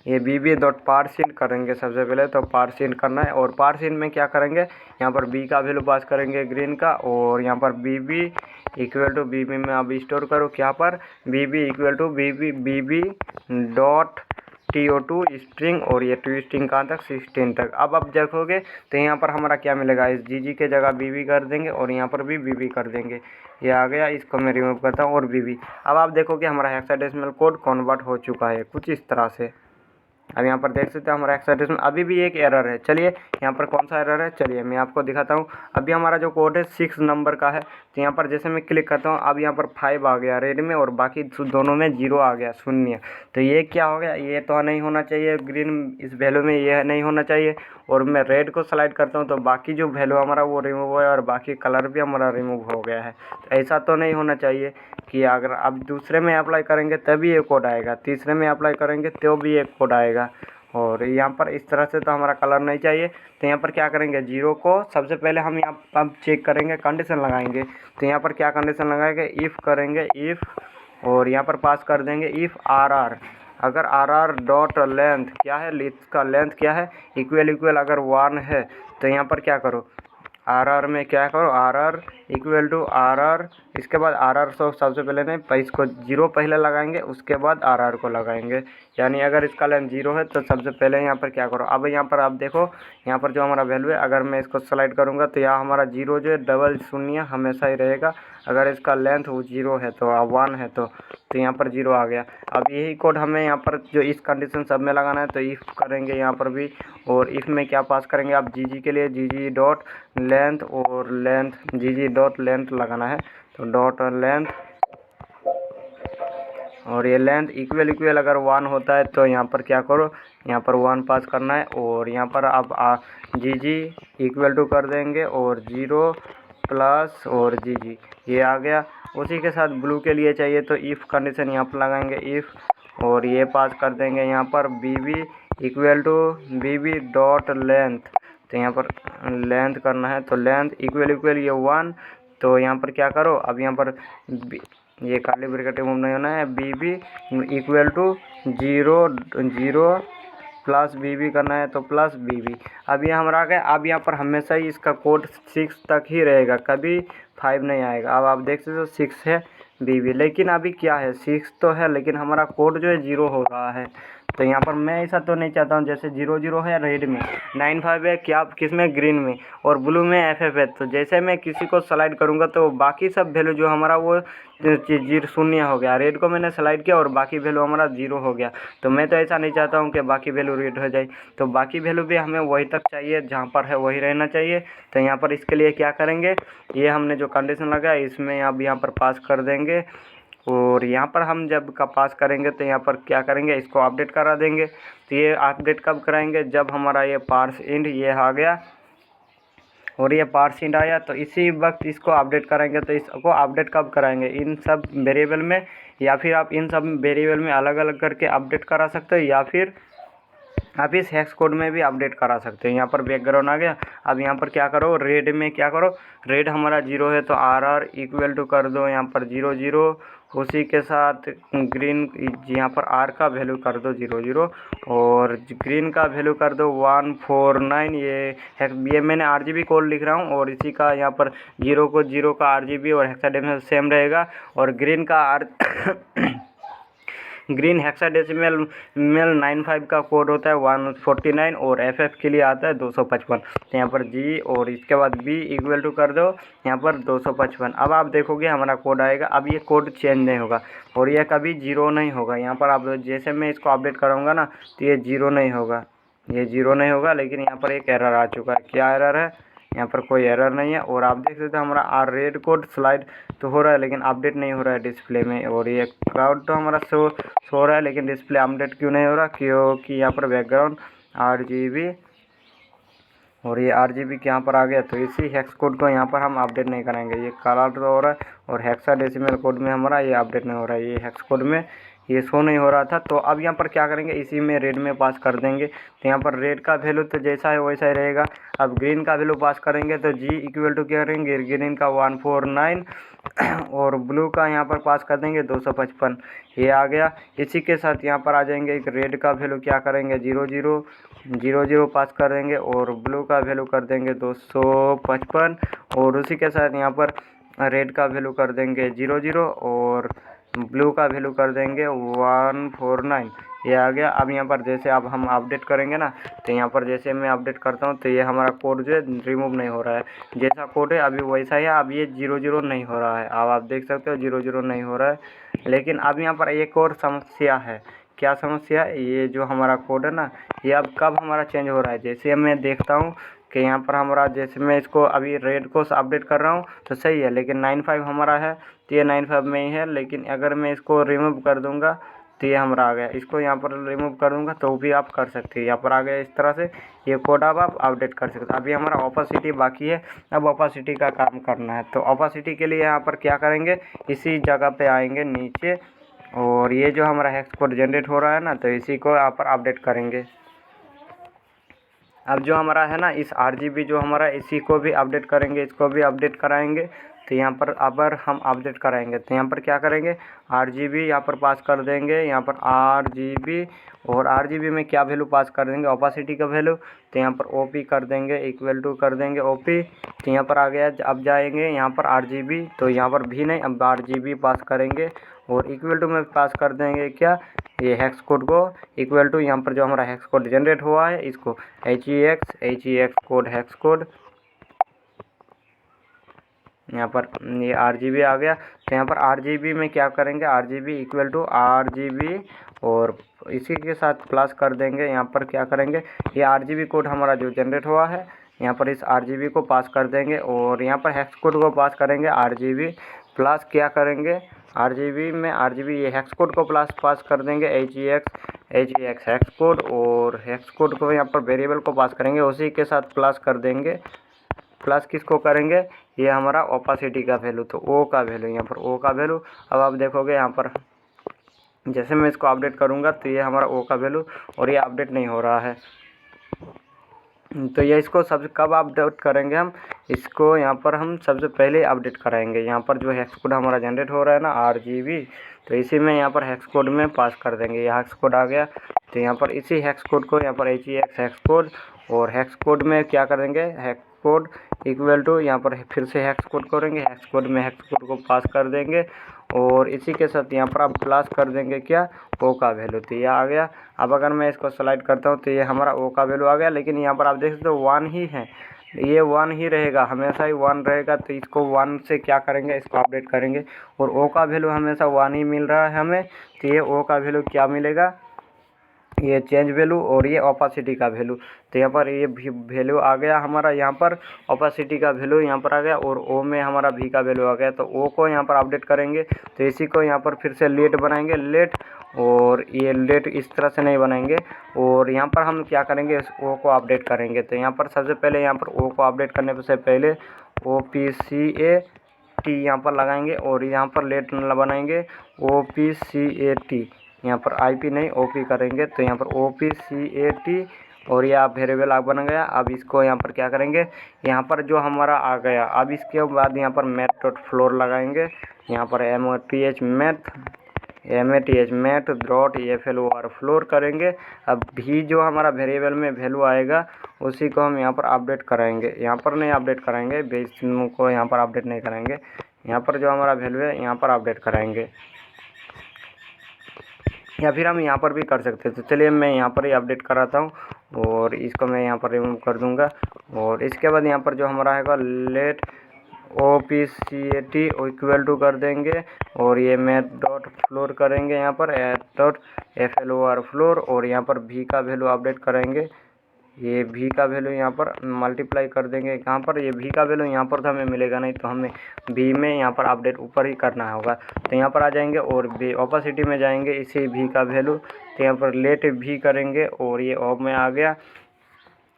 ये BB डॉट पार्स इन करेंगे। सबसे पहले तो पार्स इन करना है, और पार्स इन में क्या करेंगे, यहाँ पर B का वैल्यू पास करेंगे ग्रीन का, और यहाँ पर BB इक्वल टू BB में अब स्टोर करो क्या पर BB equal to BB dot TO to string, और ये टू स्ट्रिंग कहाँ तक 16 तक। अब आप देखोगे तो यहाँ पर हमारा क्या मिलेगा, इस GG के जगह BB कर देंगे, और यहाँ पर भी BB कर देंगे, ये आ गया। इसको मैं रिमूव करता हूँ, और BB। अब आप देखोगे हमारा हेक्साडेसिमल कोड कन्वर्ट हो चुका है कुछ इस तरह से। अब यहाँ पर देख सकते हो हमारा एक्साइटेशन, अभी भी एक एरर है। चलिए यहाँ पर कौन सा एरर है, चलिए मैं आपको दिखाता हूँ। अभी हमारा जो कोड है 6 नंबर का है, तो यहाँ पर जैसे मैं क्लिक करता हूँ अब यहाँ पर 5 आ गया रेड में, और बाकी दोनों में 0 आ गया, शून्य। तो ये क्या हो गया, ये तो नहीं होना चाहिए, ग्रीन इस वैल्यू में ये नहीं होना चाहिए। और मैं रेड को स्लाइड करता हूँ तो बाकी जो वैल्यू हमारा वो रिमूव हुआ है, और बाकी कलर भी हमारा रिमूव हो गया है। तो ऐसा तो नहीं होना चाहिए कि अगर आप दूसरे में अप्लाई करेंगे तभी ये कोड आएगा, तीसरे में अप्लाई करेंगे तो भी एक कोड आएगा। और यहाँ पर इस तरह से तो हमारा कलर नहीं चाहिए। तो यहाँ पर क्या करेंगे, 0 को सबसे पहले हम यहाँ पर चेक करेंगे, कंडीशन लगाएंगे। तो यहाँ पर क्या कंडीशन लगाएंगे, इफ़ करेंगे, इफ़, और यहाँ पर पास कर देंगे इफ़ RR, अगर RR डॉट लेंथ क्या है, इसका लेंथ क्या है, इक्वल अगर 1 है तो यहाँ पर क्या करो, RR में क्या करो, RR इक्वल टू RR, इसके बाद RR सबसे पहले नहीं, इसको 0 पहले लगाएंगे, उसके बाद RR को लगाएंगे। यानी अगर इसका लेंथ 0 है तो सबसे पहले यहाँ पर क्या करो, अब यहाँ पर आप देखो यहाँ पर जो हमारा वैल्यू है, अगर मैं इसको स्लाइड करूँगा तो यहाँ हमारा 0 जो है डबल शून्य हमेशा ही रहेगा। अगर इसका लेंथ वो 0 है तो 1 है तो यहाँ पर 0 आ गया। अब यही कोड हमें यहाँ पर जो इस कंडीशन सब में लगाना है, तो इफ़ करेंगे यहाँ पर भी, और इफ़ में क्या पास करेंगे आप GG के लिए GG डॉट लेंथ, और लेंथ GG डॉट लेंथ लगाना है, तो डॉट लेंथ और ये लेंथ इक्वल इक्वल अगर 1 होता है तो यहाँ पर क्या करो, यहाँ पर 1 पास करना है। और यहाँ पर आप जी इक्वल टू कर देंगे और 0 प्लस और जी ये आ गया। उसी के साथ ब्लू के लिए चाहिए तो इफ़ कंडीशन यहाँ पर लगाएंगे इफ़, और ये पास कर देंगे यहाँ पर B equal to B dot length. तो यहाँ पर लेंथ करना है तो लेंथ इक्वल इक्वल ये 1। तो यहाँ पर क्या करो, अब यहाँ पर ये काली ब्रैकेट रिमूव नहीं होना है, B equal to 0 plus B करना है तो प्लस बी। अब ये हमारा आ गया। अब यहाँ पर हमेशा ही इसका कोड 6 तक ही रहेगा, कभी 5 नहीं आएगा। अब आप देख सकते हो 6 है बी, लेकिन अभी क्या है 6 तो है लेकिन हमारा कोड जो है 0 हो रहा है। तो यहाँ पर मैं ऐसा तो नहीं चाहता हूँ, जैसे 0 है रेड में, 9 5 है क्या किस में ग्रीन में, और ब्लू में FF है। तो जैसे मैं किसी को स्लाइड करूँगा तो बाकी सब वैल्यू जो हमारा वो 0 हो गया। रेड को मैंने स्लाइड किया और बाकी वैल्यू हमारा 0 हो गया। तो मैं तो ऐसा नहीं चाहता हूँ कि बाकी वैल्यू रेड हो जाए, तो बाकी वैल्यू भी हमें वही तक चाहिए, जहाँ पर है वही रहना चाहिए। तो यहाँ पर इसके लिए क्या करेंगे, ये हमने जो कंडीशन लगाया इसमें अब यहाँ पर पास कर देंगे। और यहाँ पर हम जब का पास करेंगे तो यहाँ पर क्या करेंगे, इसको अपडेट करा देंगे। तो ये अपडेट कब कराएंगे, जब हमारा ये पार्स इंड ये आ गया और ये पार्स इंड आया तो इसी वक्त इसको अपडेट कराएंगे। तो इसको अपडेट कब कराएंगे, इन सब वेरिएबल में, या फिर आप इन सब वेरिएबल में अलग अलग करके अपडेट करा सकते हो, या फिर आप इस हेक्स कोड में भी अपडेट करा सकते हैं। यहाँ पर बैकग्राउंड आ गया। अब यहाँ पर क्या करो, रेड में क्या करो, रेड हमारा 0 है तो RR इक्वल टू कर दो यहाँ पर 0 उसी के साथ ग्रीन यहाँ पर R का वैल्यू कर दो 0 और ग्रीन का वैल्यू कर दो 149। ये मैंने RGB कोड लिख रहा हूँ और इसी का यहाँ पर 0 को 0 का RGB और हेक्साडेसिमल सेम रहेगा। और ग्रीन का ग्रीन हेक्साडेसिमल 95 का कोड होता है 149 और FF के लिए आता है 255। तो यहाँ पर G और इसके बाद B इक्वल टू कर दो यहाँ पर 255। अब आप देखोगे हमारा कोड आएगा। अब ये कोड चेंज नहीं होगा और ये कभी 0 नहीं होगा। यहाँ पर आप जैसे मैं इसको अपडेट करूँगा ना तो ये 0 नहीं होगा, ये 0 नहीं होगा। लेकिन यहाँ पर एक एरर आ चुका है। क्या एरर है, यहाँ पर कोई एरर नहीं है। और आप देख सकते हैं हमारा रेड कोड स्लाइड तो हो रहा है लेकिन अपडेट नहीं हो रहा है डिस्प्ले में। और ये क्राउड तो हमारा शो हो रहा है लेकिन डिस्प्ले अपडेट क्यों नहीं हो रहा, क्योंकि यहाँ पर बैकग्राउंड RGB और ये RGB यहाँ पर आ गया। तो इसी हेक्स कोड को यहाँ पर हम अपडेट नहीं कराएंगे। ये कलर तो हो रहा है और हेक्साडेसिमल कोड में हमारा ये अपडेट नहीं हो रहा है, ये हेक्स कोड में ये शो नहीं हो रहा था। तो अब यहाँ पर क्या करेंगे, इसी में रेड में पास कर देंगे। तो यहाँ पर रेड का वैल्यू तो जैसा है वैसा ही रहेगा। अब ग्रीन का वैल्यू पास करेंगे तो G इक्वल टू क्या करेंगे, ग्रीन का 149 और ब्लू का यहाँ पर पास कर देंगे 255। ये आ गया। इसी के साथ यहाँ पर आ जाएंगे एक रेड का वैल्यू क्या करेंगे 0 पास कर देंगे और ब्लू का वैल्यू कर देंगे 255 और उसी के साथ यहाँ पर रेड का वैल्यू कर देंगे 0 और ब्लू का वैल्यू कर देंगे 149। ये आ गया। अब यहाँ पर जैसे अब हम अपडेट करेंगे ना तो यहाँ पर जैसे मैं अपडेट करता हूँ तो ये हमारा कोड जो है रिमूव नहीं हो रहा है, जैसा कोड है अभी वैसा ही है। अब ये 0 नहीं हो रहा है, अब आप देख सकते हो 0 नहीं हो रहा है। लेकिन अब यहाँ पर एक और समस्या है। क्या समस्या है, ये जो हमारा कोड है ना ये अब कब हमारा चेंज हो रहा है। जैसे मैं देखता हूँ कि यहाँ पर हमारा जैसे मैं इसको अभी रेड को अपडेट कर रहा हूँ तो सही है, लेकिन 95 हमारा है तो ये 95 में ही है। लेकिन अगर मैं इसको रिमूव कर दूँगा तो ये हमारा आ गया। इसको यहाँ पर रिमूव कर दूँगा तो भी आप कर सकते हैं। यहाँ पर आ गया इस तरह से ये कोड अब आप अपडेट कर सकते हैं। अभी हमारा ओपेसिटी बाकी है, अब ओपेसिटी का काम करना है। तो ओपेसिटी के लिए यहाँ पर क्या करेंगे, इसी जगह पे आएंगे नीचे और ये जो हमारा हेक्स कोड जनरेट हो रहा है ना तो इसी को यहाँ पर अपडेट करेंगे। अब जो हमारा है ना इस RGB जो हमारा इसी को भी अपडेट करेंगे, इसको भी अपडेट कराएंगे। तो यहाँ पर अगर हम अपडेट कराएंगे तो यहाँ पर क्या करेंगे, RGB यहाँ पर पास कर देंगे, यहाँ पर RGB और RGB में क्या वैल्यू पास कर देंगे, ओपेसिटी का वैल्यू। तो यहाँ पर OP कर देंगे इक्वल टू कर देंगे OP। तो यहाँ पर आ गया। अब जाएंगे यहाँ पर RGB तो यहाँ पर भी नहीं, अब RGB पास करेंगे और इक्वल टू में पास कर देंगे क्या, ये हेक्स कोड को इक्वल टू यहाँ पर जो हमारा हेक्स कोड जनरेट हुआ है इसको HEX कोड हेक्स कोड। यहाँ पर ये RGB आ गया। तो यहाँ पर RGB में क्या करेंगे, RGB इक्वल टू RGB और इसी के साथ प्लस कर देंगे। यहाँ पर क्या करेंगे, ये RGB कोड हमारा जो जनरेट हुआ है यहाँ पर इस RGB को पास कर देंगे और यहाँ पर हेक्स कोड को पास करेंगे RGB प्लस क्या करेंगे RGB ये हेक्स कोड को पास कर देंगे, HEX हेक्स कोड, और हेक्स कोड को यहाँ पर वेरिएबल को पास करेंगे, उसी के साथ प्लस कर देंगे। प्लस किसको करेंगे, ये हमारा ओपासिटी का वैल्यू, तो ओ का वैल्यू, यहाँ पर ओ का वैल्यू। अब आप देखोगे यहाँ पर जैसे मैं इसको अपडेट करूँगा तो ये हमारा ओ का वैल्यू, और ये अपडेट नहीं हो रहा है। तो ये इसको सब कब अपडेट करेंगे हम, इसको यहाँ पर हम सबसे पहले अपडेट कराएंगे। यहाँ पर जो हेक्स कोड हमारा जनरेट हो रहा है ना RGB, तो इसी में यहाँ पर हेक्स कोड में पास कर देंगे। ये हेक्स कोड आ गया, तो यहाँ पर इसी हेक्स कोड को यहाँ पर HEX हेक्स कोड, और हेक्स कोड में क्या करेंगे, हेक्स कोड इक्वल टू, यहाँ पर फिर से हेक्स कोड करेंगे, हेक्स कोड में हेक्स कोड को पास कर देंगे, और इसी के साथ यहाँ पर आप प्लस कर देंगे क्या, ओ का वैल्यू, तो ये आ गया। अब अगर मैं इसको स्लाइड करता हूँ तो ये हमारा ओ का वैल्यू आ गया, लेकिन यहाँ पर आप देख सकते हो 1 ही है, ये 1 ही रहेगा, हमेशा ही 1 रहेगा। तो इसको 1 से क्या करेंगे, इसको अपडेट करेंगे, और ओ का वैल्यू हमेशा 1 ही मिल रहा है हमें, तो ये ओ का वैल्यू क्या मिलेगा, ये चेंज वैल्यू, और ये ओपासिटी का वैल्यू। तो यहाँ पर ये वैल्यू आ गया हमारा, यहाँ पर ओपासिटी का वैल्यू यहाँ पर आ गया, और ओ में हमारा भी का वैल्यू आ गया। तो ओ को यहाँ पर अपडेट करेंगे, तो इसी को यहाँ पर फिर से लेट बनाएंगे, लेट, और ये लेट इस तरह से नहीं बनाएंगे, और यहाँ पर हम क्या करेंगे, इस ओ को अपडेट करेंगे। तो यहाँ पर सबसे पहले यहाँ पर ओ को अपडेट करने से पहले OPCAT यहाँ पर लगाएंगे, और यहाँ पर लेट बनाएंगे OPCAT, यहाँ पर IP नहीं OP करेंगे। तो यहाँ पर OPCAT, और ये आप वेरिएबल आप बन गया। अब इसको यहाँ पर क्या करेंगे, यहाँ पर जो हमारा आ गया, अब इसके बाद यहाँ पर math.floor लगाएंगे, यहाँ पर math.floor करेंगे। अब भी जो हमारा वेरिएबल में वैल्यू आएगा उसी को हम यहाँ पर अपडेट कराएंगे, यहाँ पर नहीं अपडेट कराएंगे, बेस को यहाँ पर अपडेट नहीं कराएंगे, यहाँ पर जो हमारा वैल्यू है यहाँ पर अपडेट कराएंगे, या फिर हम यहाँ पर भी कर सकते हैं। तो चलिए मैं यहाँ पर ही अपडेट कराता हूँ, और इसको मैं यहाँ पर रिमूव कर दूँगा। और इसके बाद यहाँ पर जो हमारा है लेट OPCAT इक्वल टू कर देंगे, और ये math.floor करेंगे, यहाँ पर floor, और यहाँ पर भी का वैल्यू अपडेट करेंगे। ये भी का वैल्यू यहाँ पर मल्टीप्लाई कर देंगे, कहाँ पर, ये भी का वैल्यू यहाँ पर तो हमें मिलेगा नहीं, तो हमें भी में यहाँ पर अपडेट ऊपर ही करना होगा। तो यहाँ पर आ जाएंगे, और भी ओपासिटी में जाएंगे, इसी भी का वैल्यू, तो यहाँ पर लेट भी करेंगे, और ये ओ में आ गया।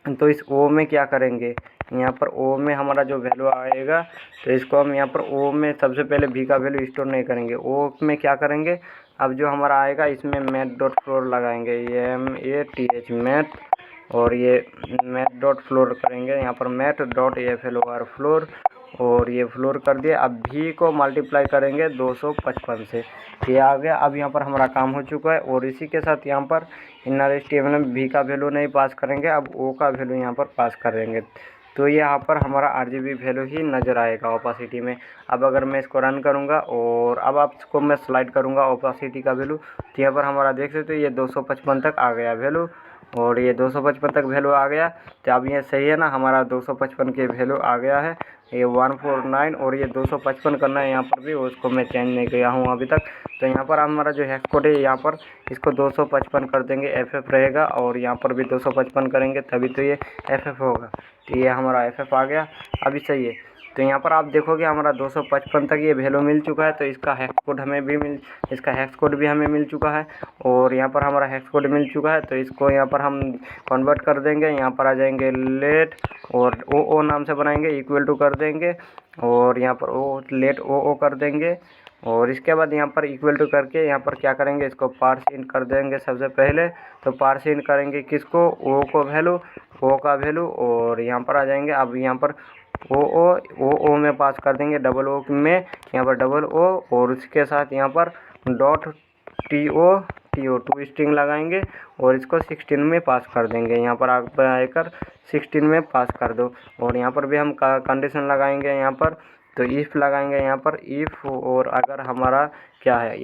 तो इस ओ में क्या करेंगे, यहाँ पर ओ में हमारा जो वैल्यू आएगा, तो इसको हम यहाँ पर ओ में सबसे पहले भी का वैल्यू स्टोर नहीं करेंगे, ओ में क्या करेंगे, अब जो हमारा आएगा इसमें math.floor लगाएंगे, ये MATH मैथ, और ये math.floor करेंगे, यहाँ पर math.floor, और ये फ्लोर कर दिया। अब भी को मल्टीप्लाई करेंगे 255 से, ये आ गया। अब यहाँ पर हमारा काम हो चुका है, और इसी के साथ यहाँ पर इनर स्टेटमेंट में भी का वैल्यू नहीं पास करेंगे, अब ओ का वैल्यू यहाँ पर पास करेंगे। तो यहाँ पर हमारा RGB वैल्यू ही नज़र आएगा ओपासिटी में। अब अगर मैं इसको रन करूँगा, और अब आपको मैं स्लाइड करूँगा ओपासिटी का वैल्यू, तो यहाँ पर हमारा देख सकते हो ये 255 तक आ गया वैल्यू, और ये 255 तक वैल्यू आ गया। तो अब ये सही है ना, हमारा 255 के वैल्यू आ गया है, ये 149, और ये 255 करना है यहाँ पर भी, उसको मैं चेंज नहीं किया हूँ अभी तक। तो यहाँ पर हमारा जो हेक्स कोड है, यहाँ पर इसको 255 कर देंगे, FF रहेगा, और यहाँ पर भी 255 करेंगे, तभी तो ये FF होगा। तो ये हमारा FF आ गया, अभी सही है। तो यहाँ पर आप देखोगे हमारा 255 तक ये वैल्यू मिल चुका है, तो इसका हेक्स कोड हमें भी इसका हेक्स कोड भी हमें मिल चुका है, और यहाँ पर हमारा हेक्स कोड मिल चुका है। तो इसको यहाँ पर हम कन्वर्ट कर देंगे, यहाँ पर आ जाएंगे लेट, और ओ नाम से बनाएंगे, इक्वल टू कर देंगे, और यहाँ पर लेट ओ कर देंगे, और इसके बाद यहाँ पर इक्वल टू करके यहाँ पर क्या करेंगे, इसको पार्स इन कर देंगे सबसे पहले। तो पार्स इन करेंगे किसको, ओ को वैल्यू, ओ का वैल्यू, और यहाँ पर आ जाएंगे। अब यहाँ पर ओ में पास कर देंगे, डबल ओ में यहाँ पर डबल ओ, और उसके साथ यहाँ पर डॉट TO टू स्ट्रिंग लगाएंगे, और इसको 16 में पास कर देंगे। यहाँ पर आकर 16 में पास कर दो, और यहाँ पर भी हम कंडीशन लगाएंगे, यहाँ पर तो इफ़ लगाएंगे, यहाँ पर इफ़, और अगर हमारा क्या है,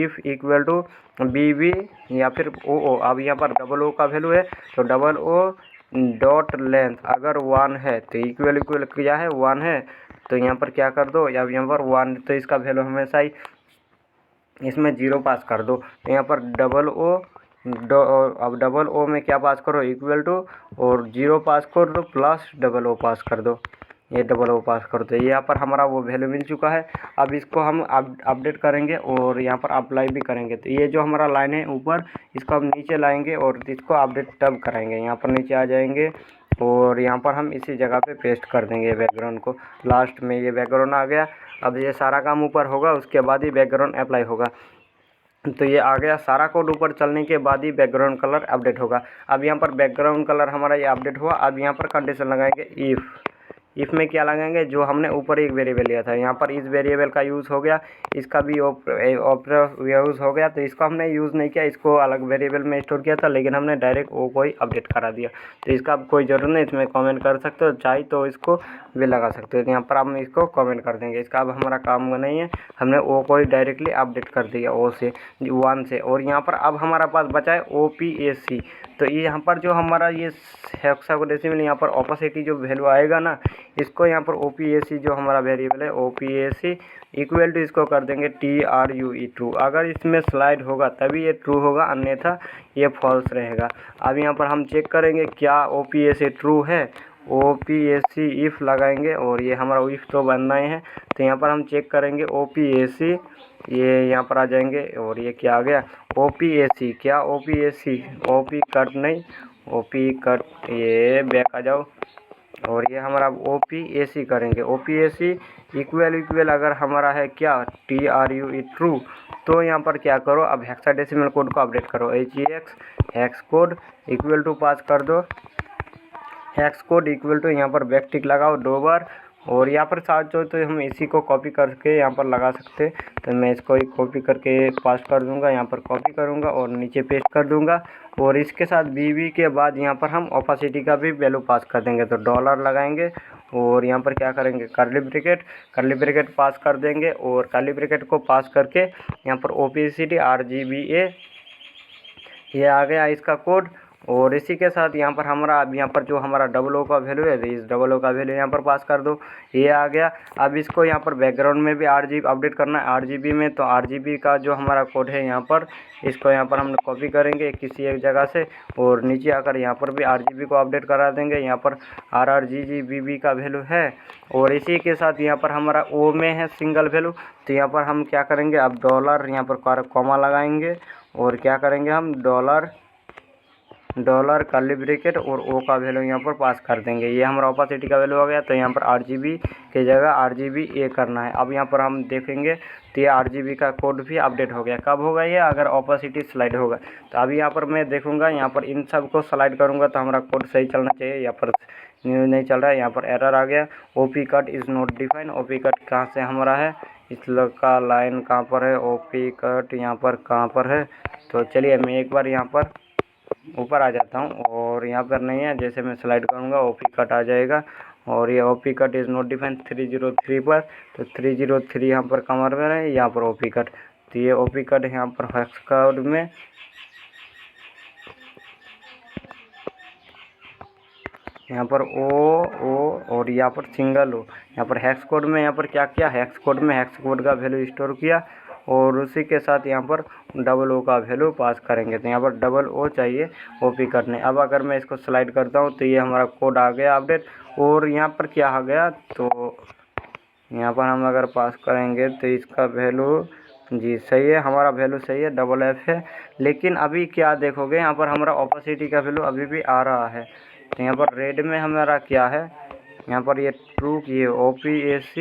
इफ़ इक्वल टू BB या फिर ओ। अब यहाँ पर डबल ओ का वैल्यू है, तो डबल ओ डॉट लेंथ अगर 1 है, तो इक्वल क्या है, 1 है, तो यहाँ पर क्या कर दो, अब यहाँ पर 1, तो इसका वैल्यू हमेशा ही इसमें 0 पास कर दो। तो यहाँ पर डबल ओ अब डबल ओ में क्या पास करो, इक्वल टू, और 0 पास कर दो, प्लस डबल ओ पास कर दो। ये डबल ओ पास कर दो। यहाँ पर हमारा वो वैल्यू मिल चुका है। अब इसको हम अपडेट करेंगे और यहाँ पर अप्लाई भी करेंगे। तो ये जो हमारा लाइन है ऊपर, इसको हम नीचे लाएंगे और इसको अपडेट तब कराएंगे। यहाँ पर नीचे आ जाएंगे और यहाँ पर हम इसी जगह पे पेस्ट कर देंगे बैकग्राउंड को। लास्ट में ये बैकग्राउंड आ गया। अब ये सारा काम ऊपर होगा, उसके बाद ही बैकग्राउंड अप्लाई होगा। तो ये आ गया। सारा कोड ऊपर चलने के बाद ही बैकग्राउंड कलर अपडेट होगा। अब यहाँ पर बैकग्राउंड कलर हमारा ये अपडेट हुआ। अब यहाँ पर कंडीशन लगाएंगे इफ़ में क्या लगाएंगे, जो हमने ऊपर एक वेरिएबल लिया था, यहाँ पर इस वेरिएबल का यूज़ हो गया, इसका भी यूज़ हो गया। तो इसको हमने यूज़ नहीं किया, इसको अलग वेरिएबल में स्टोर किया था, लेकिन हमने डायरेक्ट वो कोई अपडेट करा दिया। तो इसका अब कोई ज़रूरत नहीं, इसमें कमेंट कर सकते हो, चाहे तो इसको भी लगा सकते हो। तो यहाँ पर हम इसको कमेंट कर देंगे। इसका अब हमारा काम नहीं है, हमने वो कोई डायरेक्टली अपडेट कर दिया ओ से 1 से। और यहाँ पर अब हमारा पास बचा है OPAC। तो ये यहाँ पर जो हमारा ये हेक्साडेसिमल यहाँ पर ऑपोसिटी जो वैल्यू आएगा ना, इसको यहाँ पर OPAC जो हमारा वेरिएबल है OPAC इक्वल टू इसको कर देंगे TRUE ट्रू। अगर इसमें स्लाइड होगा तभी ये ट्रू होगा, अन्यथा ये फॉल्स रहेगा। अब यहाँ पर हम चेक करेंगे क्या OPAC ट्रू है। OPAC इफ़ लगाएंगे और ये हमारा इफ़ तो बनना ही है। तो यहाँ पर हम चेक करेंगे OPAC, ये यहाँ पर आ जाएंगे और ये क्या आ गया OPAC। क्या OPAC OP कट नहीं, OP कट, ये बैक आ जाओ और ये हमारा OPAC करेंगे। OPAC इक्वल अगर हमारा है क्या TRUE ट्रू, तो यहाँ पर क्या करो, अब हेक्साडेसिमल कोड को अपडेट करो। हेक्स कोड इक्वल टू पास कर दो। हेक्स कोड इक्वल टू यहाँ पर बैक टिक लगाओ 2 बार। और यहाँ पर साथ जो तो हम इसी को कॉपी करके यहाँ पर लगा सकते। तो मैं इसको ही कॉपी करके पास कर दूंगा, यहाँ पर कॉपी करूँगा और नीचे पेस्ट कर दूंगा। और इसके साथ BB के बाद यहाँ पर हम ओपेसिटी का भी वैल्यू पास कर देंगे। तो डॉलर लगाएंगे और यहाँ पर क्या करेंगे, कर्ली ब्रैकेट पास कर देंगे। और कर्ली ब्रैकेट को पास करके यहाँ पर OPACity RGBA, ये आ गया इसका कोड। और इसी के साथ यहाँ पर हमारा अब यहाँ पर जो हमारा डबल ओ का वैल्यू है, इस डबल ओ का वैल्यू यहाँ पर पास कर दो। ये आ गया। अब इसको यहाँ पर बैकग्राउंड में भी RGB अपडेट करना है, RGB में। तो RGB का जो हमारा कोड है यहाँ पर, इसको यहाँ पर हम कॉपी करेंगे किसी एक जगह से और नीचे आकर यहाँ पर भी RGB को अपडेट करा देंगे। यहाँ पर RRGGBB का वैल्यू है। और इसी के साथ यहाँ पर हमारा O में है सिंगल वैल्यू। तो यहाँ पर हम क्या करेंगे, अब डॉलर यहाँ पर कॉमा लगाएंगे और क्या करेंगे, हम डॉलर कर्ली ब्रैकेट और O का वैल्यू यहाँ पर पास कर देंगे। ये हमारा ओपेसिटी का वैल्यू आ गया। तो यहाँ पर RGB की जगह RGBA करना है। अब यहाँ पर हम देखेंगे तो ये RGB का कोड भी अपडेट हो गया। कब होगा ये, अगर ओपेसिटी स्लाइड होगा। तो अभी यहाँ पर मैं देखूँगा, यहाँ पर इन सब को स्लाइड करूँगा तो हमारा कोड सही चलना चाहिए। यहाँ पर नहीं चल रहा है, यहाँ पर एरर आ गया। OP cut is not define. OP cut कहाँ से हमारा है, इस का लाइन कहाँ पर है, OP कट यहाँ पर कहाँ पर है। तो चलिए मैं एक बार यहाँ पर ऊपर आ जाता हूँ और यहाँ पर नहीं है, जैसे मैं स्लाइड करूँगा OP कट आ जाएगा। और ये OP cut is not defined 303 पर। तो 303 यहाँ पर कमर में है, यहाँ पर OP कट। तो ये OP कट यहाँ पर हेक्स कोड में, यहाँ पर O और यहाँ पर सिंगल O, यहाँ पर हेक्स कोड में, यहाँ पर क्या किया, हेक्स कोड में हेक्स कोड का वैल्यू स्टोर किया और उसी के साथ यहाँ पर डबल O का वैल्यू पास करेंगे। तो यहाँ पर डबल O चाहिए OP करने। अब अगर मैं इसको स्लाइड करता हूँ तो ये हमारा कोड आ गया अपडेट। और यहाँ पर क्या आ गया, तो यहाँ पर हम अगर पास करेंगे तो इसका वैल्यू जी सही है, हमारा वैल्यू सही है, डबल F है। लेकिन अभी क्या देखोगे, यहाँ पर हमारा ओपेसिटी का वैल्यू अभी भी आ रहा है। तो यहाँ पर रेड में हमारा क्या है, यहाँ पर ये ट्रू की है OPAC।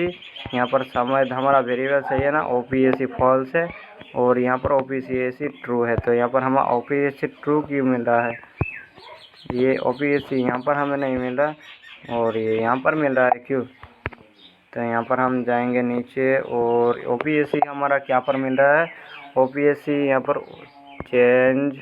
यहाँ पर समय हमारा वेरिएबल सही है ना, OPAC फॉल्स है और यहाँ पर OPAC ट्रू है। तो यहाँ पर हमारा OPAC ट्रू क्यों मिल रहा है, ये OPAC यहाँ पर हमें नहीं मिल रहा और ये यहाँ पर मिल रहा है क्यों। तो यहाँ पर हम जाएंगे नीचे और OPAC हमारा क्या पर मिल रहा है, OPAC यहाँ पर चेंज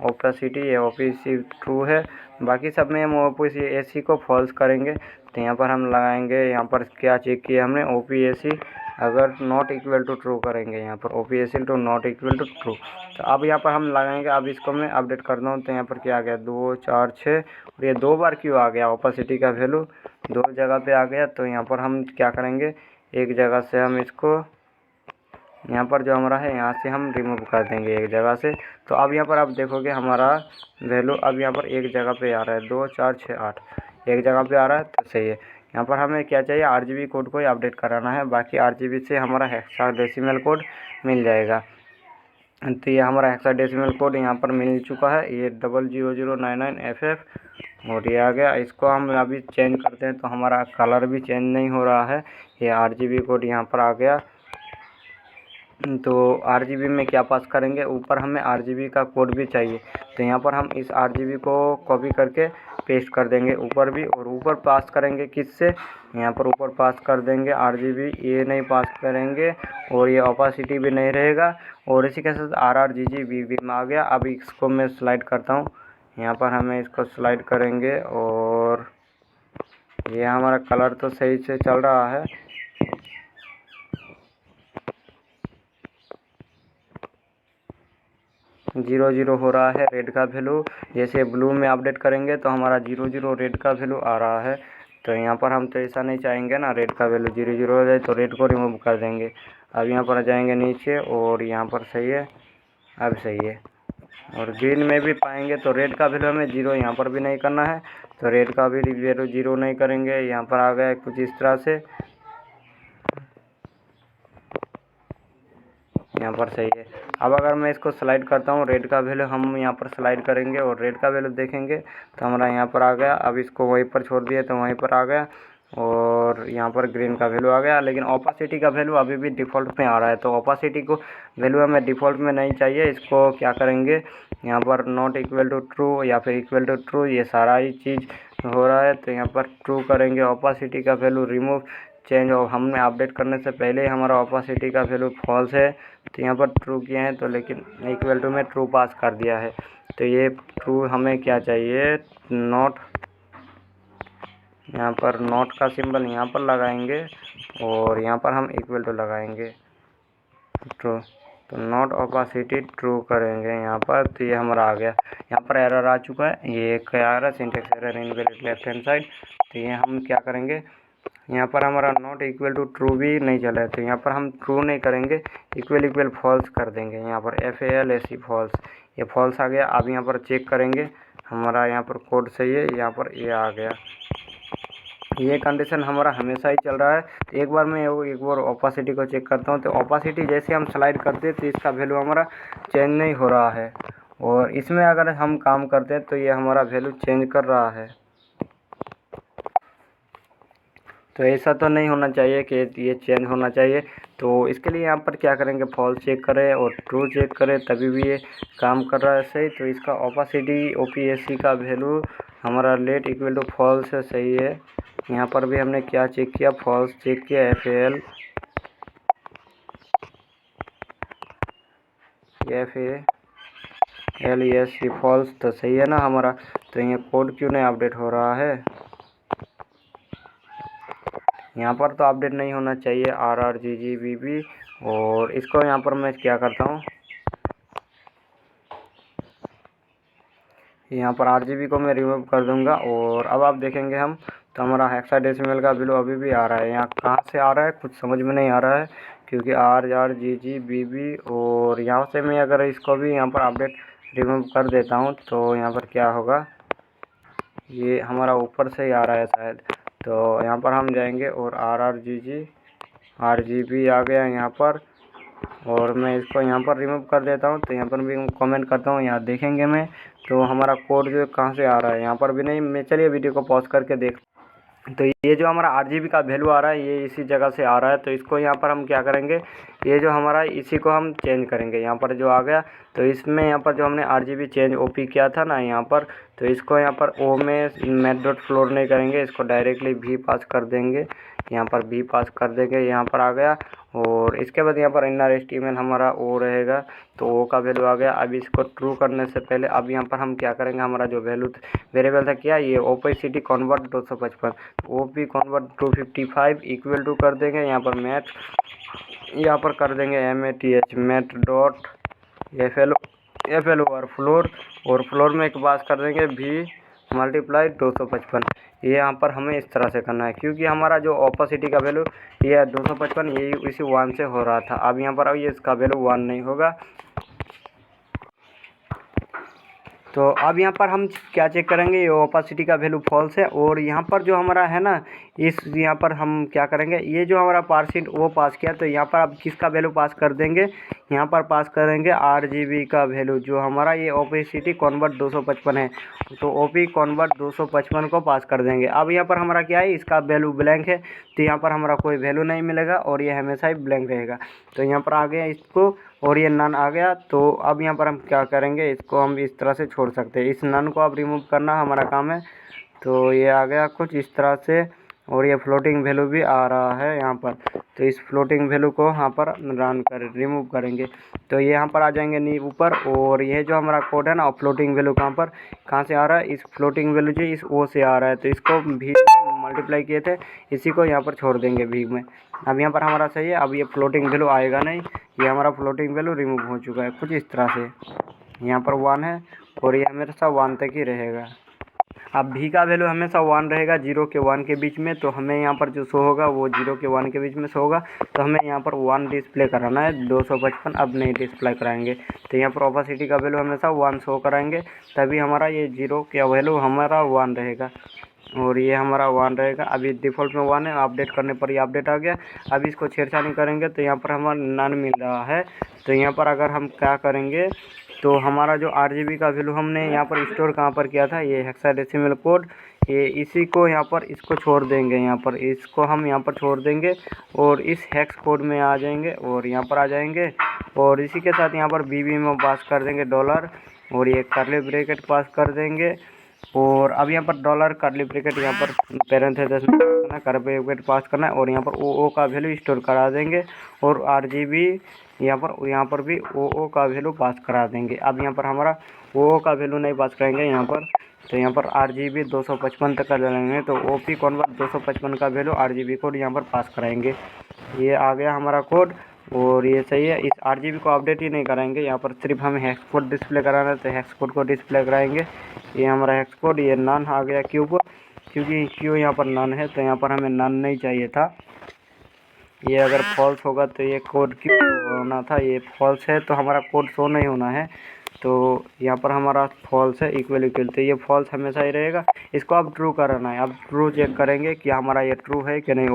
ओपेसिटी, ये OPAC ट्रू है। बाकी सब में हम OPAC को फॉल्स करेंगे। तो यहाँ पर हम लगाएंगे, यहाँ पर क्या चेक किया हमने, OPAC अगर नॉट इक्वल टू ट्रू करेंगे, यहाँ पर OPAC to not equal to true. तो अब यहाँ पर हम लगाएंगे। अब इसको मैं अपडेट कर दूँ तो यहाँ पर क्या आ गया, 2 4 6 और ये 2 बार क्यों आ गया, ओपेसिटी का वैल्यू 2 जगह पे आ गया। तो यहाँ पर हम क्या करेंगे, एक जगह से हम इसको, यहाँ पर जो हमारा है यहाँ से हम रिमूव कर देंगे एक जगह से। तो अब यहाँ पर आप देखोगे हमारा वैल्यू अब यहाँ पर एक जगह पे आ रहा है, 2 4 6 8 एक जगह पे आ रहा है। तो सही है। यहाँ पर हमें क्या चाहिए, RGB कोड को ही अपडेट कराना है, बाकी RGB से हमारा हेक्साडेसिमल कोड मिल जाएगा। तो ये हमारा हेक्साडेसिमल कोड यहाँ पर मिल चुका है, ये 0099FF और ये आ गया। इसको हम अभी चेंज करते हैं तो हमारा कलर भी चेंज नहीं हो रहा है, ये RGB कोड यहाँ पर आ गया। तो RGB में क्या पास करेंगे, ऊपर हमें RGB का कोड भी चाहिए, तो यहाँ पर हम इस RGB को कॉपी करके पेस्ट कर देंगे ऊपर भी, और ऊपर पास करेंगे किससे, यहाँ पर ऊपर पास कर देंगे RGB, ये नहीं पास करेंगे और ये ओपासिटी भी नहीं रहेगा, और इसी के साथ RRGGB में आ गया। अब इसको मैं स्लाइड करता हूँ, यहाँ पर हमें इसको स्लाइड करेंगे और ये हमारा कलर तो सही से चल रहा है। जीरो जीरो हो रहा है रेड का वैल्यू, जैसे ब्लू में अपडेट करेंगे तो हमारा 00 रेड का वैल्यू आ रहा है। तो यहाँ पर हम तो ऐसा नहीं चाहेंगे ना, रेड का वैल्यू 00 हो जाए, तो रेड को रिमूव कर देंगे। अब यहाँ पर आ जाएंगे नीचे और यहाँ पर सही है, अब सही है। और ग्रीन में भी पाएंगे तो रेड का वैल्यू हमें 0 यहाँ पर भी नहीं करना है, तो रेड का भी वैल्यू 0 नहीं करेंगे। यहाँ पर आ गया कुछ इस तरह से, यहाँ पर सही है। अब अगर मैं इसको स्लाइड करता हूँ, रेड का वैल्यू हम यहाँ पर स्लाइड करेंगे और रेड का वैल्यू देखेंगे तो हमारा यहाँ पर आ गया। अब इसको वहीं पर छोड़ दिया तो वहीं पर आ गया, और यहाँ पर ग्रीन का वैल्यू आ गया। लेकिन ओपासिटी का वैल्यू अभी भी डिफ़ॉल्ट में आ रहा है, तो ओपासिटी को वैल्यू हमें डिफ़ॉल्ट में नहीं चाहिए। इसको क्या करेंगे, यहाँ पर नॉट इक्वल टू ट्रू या फिर इक्वल टू ट्रू, ये सारा ही चीज़ हो रहा है, तो यहाँ पर ट्रू करेंगे। ओपासिटी का वैल्यू रिमूव चेंज, और हमने अपडेट करने से पहले ही हमारा ओपासिटी का वैल्यू फॉल्स है, तो यहाँ पर ट्रू किए हैं, तो लेकिन इक्वल टू में ट्रू पास कर दिया है। तो ये ट्रू हमें क्या चाहिए, नॉट, यहाँ पर नॉट का सिंबल यहाँ पर लगाएंगे और यहाँ पर हम इक्वल टू लगाएंगे ट्रू, तो नॉट ओपासिटी ट्रू करेंगे यहाँ पर। तो ये हमारा आ गया। यहाँ पर एरर आ चुका है, ये क्या आ रहा है, syntax error invalid left hand side. तो ये हम क्या करेंगे, यहाँ पर हमारा नॉट इक्वल टू ट्रू भी नहीं चला है, तो यहाँ पर हम ट्रू नहीं करेंगे, इक्वल फॉल्स कर देंगे। यहाँ पर FALSE फॉल्स, ये फॉल्स आ गया। अब यहाँ पर चेक करेंगे, हमारा यहाँ पर कोड सही है, यहाँ पर ये आ गया। ये कंडीशन हमारा हमेशा ही चल रहा है। तो एक बार मैं एक बार ओपासिटी को चेक करता हूँ, तो ओपासिटी जैसे हम स्लाइड करते हैं तो इसका वैल्यू हमारा चेंज नहीं हो रहा है, और इसमें अगर हम काम करते हैं तो ये हमारा वैल्यू चेंज कर रहा है। तो ऐसा तो नहीं होना चाहिए कि ये चेंज होना चाहिए। तो इसके लिए यहाँ पर क्या करेंगे, फॉल्स चेक करें और ट्रू चेक करें, तभी भी ये काम कर रहा है सही। तो इसका ओपासिटी OPAC का वैल्यू हमारा लेट इक्वल टू फॉल्स है, सही है। यहाँ पर भी हमने क्या चेक किया, फॉल्स चेक किया, FALSE फॉल्स, तो सही है ना हमारा। तो ये कोड क्यों नहीं अपडेट हो रहा है, यहाँ पर तो अपडेट नहीं होना चाहिए RRGGBB। और इसको यहाँ पर मैं क्या करता हूँ, यहाँ पर RGB को मैं रिमूव कर दूंगा, और अब आप देखेंगे हम तो हमारा हेक्साडेसिमल का वैल्यू अभी भी आ रहा है। यहाँ कहाँ से आ रहा है कुछ समझ में नहीं आ रहा है, क्योंकि RRGGBB, और यहाँ से मैं अगर इसको भी यहाँ पर अपडेट रिमूव कर देता हूँ तो यहाँ पर क्या होगा, ये हमारा ऊपर से ही आ रहा है शायद। तो यहाँ पर हम जाएंगे और RGB आ गया यहाँ पर, और मैं इसको यहाँ पर रिमूव कर देता हूँ। तो यहाँ पर भी कमेंट करता हूँ, यहाँ देखेंगे मैं तो हमारा कोड जो कहाँ से आ रहा है, यहाँ पर भी नहीं। मैं चलिए वीडियो को पॉज करके देख। तो ये जो हमारा RGB का वैल्यू आ रहा है ये इसी जगह से आ रहा है, तो इसको यहाँ पर हम क्या करेंगे, ये जो हमारा इसी को हम चेंज करेंगे। यहाँ पर जो आ गया तो इसमें यहाँ पर जो हमने RGB चेंज OP किया था ना यहाँ पर, तो इसको यहाँ पर O में math.floor नहीं करेंगे, इसको डायरेक्टली V पास कर देंगे, यहाँ पर V पास कर देंगे, यहाँ पर आ गया। और इसके बाद यहाँ पर इनर HTML हमारा O रहेगा, तो O का वैल्यू आ गया। अब इसको ट्रू करने से पहले अब यहाँ पर हम क्या करेंगे, हमारा जो वैल्यू वेरिएबल था क्या, ये opacity convert 255 OP convert 255 equal to कर देंगे, यहाँ पर मैथ यहाँ पर कर देंगे MATH मैथ.FL ओवर फ्लोर, और फ्लोर में एक पास कर देंगे V मल्टीप्लाई 255। ये यहाँ पर हमें इस तरह से करना है, क्योंकि हमारा जो ओपेसिटी का वैल्यू ये 255 ये इसी 1 से हो रहा था। अब यहाँ पर अब ये इसका वैल्यू 1 नहीं होगा, तो अब यहाँ पर हम क्या चेक करेंगे, ये ओपासिटी का वैल्यू फॉल्स है। और यहाँ पर जो हमारा है ना, इस यहाँ पर हम क्या करेंगे, ये जो हमारा पार्सेंट वो पास किया, तो यहाँ पर अब किसका वैल्यू पास कर देंगे, यहाँ पर पास करेंगे RGB का वैल्यू, जो हमारा ये ओपेसिटी कन्वर्ट 255 है, तो OP कन्वर्ट 255 को पास कर देंगे। अब यहाँ पर हमारा क्या है, इसका वैल्यू ब्लैंक है, तो यहाँ पर हमारा कोई वैल्यू नहीं मिलेगा और ये हमेशा ही ब्लैंक रहेगा। तो यहाँ पर आ गया इसको, और ये नन आ गया। तो अब यहाँ पर हम क्या करेंगे, इसको हम इस तरह से छोड़ सकते हैं, इस नन को अब रिमूव करना हमारा काम है। तो ये आ गया कुछ इस तरह से, और ये फ्लोटिंग वैल्यू भी आ रहा है यहाँ पर। तो इस फ्लोटिंग वैल्यू को यहाँ पर रन कर रिमूव करेंगे, तो ये यहाँ पर आ जाएंगे नी ऊपर। और ये जो हमारा कोड है ना, फ्लोटिंग वैल्यू कहाँ से आ रहा है, इस फ्लोटिंग वैल्यू जो इस O से आ रहा है, तो इसको भी मल्टीप्लाई किए थे, इसी को यहाँ पर छोड़ देंगे भी में। अब यहाँ पर हमारा सही है, अब ये फ्लोटिंग वैल्यू आएगा नहीं, ये हमारा फ्लोटिंग वैल्यू रिमूव हो चुका है कुछ इस तरह से। यहाँ पर 1 है और ये हमेशा 1 तक ही रहेगा। अब भी का वैल्यू हमेशा 1 रहेगा 0 के 1 के बीच में, तो हमें यहाँ पर जो शो होगा वो 0 के 1 के बीच में शो होगा, तो हमें यहाँ पर 1 डिस्प्ले कराना है, 255 अब नहीं डिस्प्ले कराएंगे। तो यहाँ पर ओपेसिटी का वैल्यू हमेशा 1 शो कराएंगे, तभी हमारा ये 0 का वैल्यू हमारा 1 रहेगा और ये हमारा 1 रहेगा। अभी डिफ़ॉल्ट में 1 है, अपडेट करने पर ये अपडेट आ गया। अब इसको छेड़छाड़ी करेंगे तो यहाँ पर हमारा नन मिल रहा है। तो यहाँ पर अगर हम क्या करेंगे, तो हमारा जो RGB का वैल्यू हमने यहाँ पर स्टोर कहाँ पर किया था, ये हेक्साडेसिमल कोड, ये इसी को यहाँ पर इसको छोड़ देंगे, यहाँ पर इसको हम यहाँ पर छोड़ देंगे और इस हेक्स कोड में आ जाएंगे और यहाँ पर आ जाएंगे। और इसी के साथ यहाँ पर BB में पास कर देंगे डॉलर, और ये कर्ली ब्रैकेट पास कर देंगे। और अब यहाँ पर डॉलर कर्ली ब्रैकेट यहाँ पर पैरेंथेसिस में करना, कर्ली ब्रैकेट पास करना है, और यहाँ पर OO का वैल्यू स्टोर करा देंगे और RGB यहाँ पर भी OO का वैल्यू पास करा देंगे। अब यहाँ पर हमारा OO का वैल्यू नहीं पास कराएंगे यहाँ पर, तो यहाँ पर RGB 255 तक का डालेंगे, तो OP कन्वर्ट 255 का वैल्यू RGB कोड यहाँ पर पास कराएंगे। ये आ गया हमारा कोड और ये सही है। इस RGB को अपडेट ही नहीं कराएंगे, यहाँ पर सिर्फ हमें हेक्स कोड डिस्प्ले कराना है, तो हेक्स कोड को डिस्प्ले कराएंगे। ये हमारा हेक्स कोड, ये नन आ गया क्यू को, क्योंकि क्यू यहाँ पर नन है, तो यहाँ पर हमें नन नहीं चाहिए था। ये अगर फॉल्स होगा तो ये कोड क्यों होना था, ये फॉल्स है तो हमारा कोड शो नहीं होना है। तो यहाँ पर हमारा फॉल्स है, इक्वल इक्वल, तो ये फॉल्स हमेशा ही रहेगा। इसको अब ट्रू कराना है, अब ट्रू चेक करेंगे कि हमारा ये ट्रू है कि नहीं।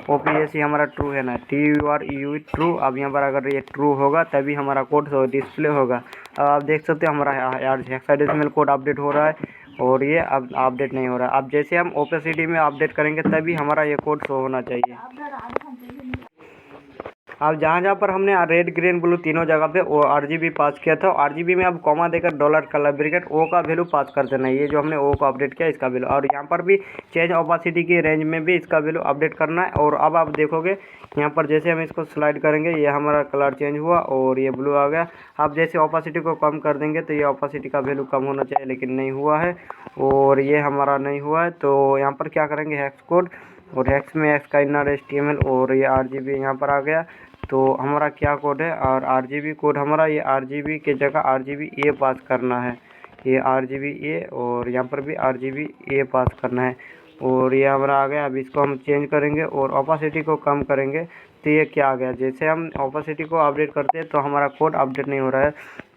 OPAC हमारा ट्रू है ना, TRU ट्रू। अब यहाँ पर अगर ये ट्रू होगा तभी हमारा कोड डिस्प्ले होगा। अब आप देख सकते हो हमारा हेक्साडेसिमल कोड अपडेट हो रहा है और ये अब अपडेट नहीं हो रहा है। अब जैसे हम ओपेसिटी में अपडेट करेंगे तभी हमारा ये कोड शो होना चाहिए। अब जहाँ पर हमने रेड ग्रीन ब्लू तीनों जगह पे वो RGB पास किया था, RGB में अब कॉमा देकर डॉलर कर्ली ब्रैकेट O का वैल्यू पास कर देना है। ये जो हमने O को अपडेट किया इसका वैल्यू, और यहाँ पर भी चेंज ओपेसिटी की रेंज में भी इसका वैल्यू अपडेट करना है। और अब आप देखोगे यहाँ पर जैसे हम इसको स्लाइड करेंगे ये हमारा कलर चेंज हुआ और ये ब्लू आ गया। अब जैसे ओपेसिटी को कम कर देंगे तो ये ओपेसिटी का वैल्यू कम होना चाहिए, लेकिन नहीं हुआ है और ये हमारा नहीं हुआ है। तो यहाँ पर क्या करेंगे, हेक्स कोड, और हेक्स में एक्स का इनर HTML और ये RGB यहाँ पर आ गया। तो हमारा क्या कोड है, और RGB कोड हमारा ये RGB के जगह RGB A पास करना है, ये RGB A, और यहाँ पर भी RGB A पास करना है और ये हमारा आ गया। अब इसको हम चेंज करेंगे और ओपेसिटी को कम करेंगे तो ये क्या आ गया, जैसे हम ओपेसिटी को अपडेट करते हैं तो हमारा कोड अपडेट नहीं हो रहा है।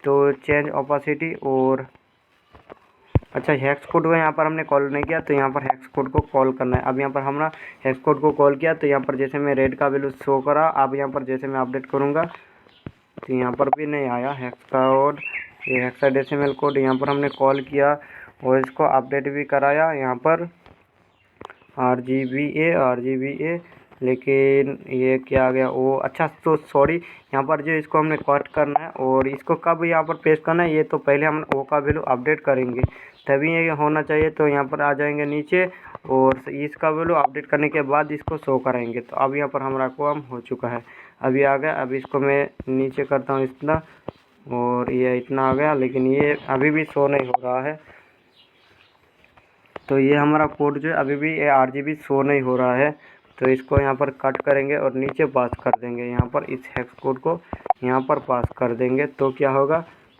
तो चेंज ओपेसिटी, और अच्छा हेक्स कोड को यहाँ पर हमने कॉल नहीं किया, तो यहाँ पर हेक्स कोड को कॉल करना है। अब यहाँ पर हमारा हेक्स कोड को कॉल किया तो यहाँ पर जैसे मैं रेड का वैल्यू शो करा, अब यहाँ पर जैसे मैं अपडेट करूँगा तो यहाँ पर भी नहीं आया हेक्स का कोड। ये हेक्साडेसिमल कोड यहाँ पर हमने कॉल किया और इसको अपडेट भी कराया यहाँ पर RGB A, लेकिन ये क्या आ गया वो। अच्छा तो सॉरी, यहाँ पर जो इसको हमने कट करना है और इसको कब यहाँ पर पेस्ट करना है, ये तो पहले हम O का वैल्यू अपडेट करेंगे तभी ये होना चाहिए। तो यहाँ पर आ जाएंगे नीचे और इसका वैल्यू अपडेट करने के बाद इसको शो कराएंगे। तो अब यहाँ पर हमारा काम हो चुका है, अभी आ गया। अब इसको मैं नीचे करता हूँ इतना, और ये इतना आ गया, लेकिन ये अभी भी शो नहीं हो रहा है। तो ये हमारा कोड जो है अभी भी ये RGB शो नहीं हो रहा है। तो इसको यहाँ पर कट करेंगे और नीचे पास कर देंगे, यहाँ पर इस हेक्स कोड को यहाँ पर पास कर देंगे तो क्या होगा,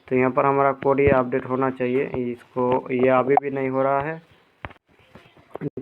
तो यहाँ पर हमारा कोड ये अपडेट होना चाहिए। इसको ये अभी भी नहीं हो रहा है।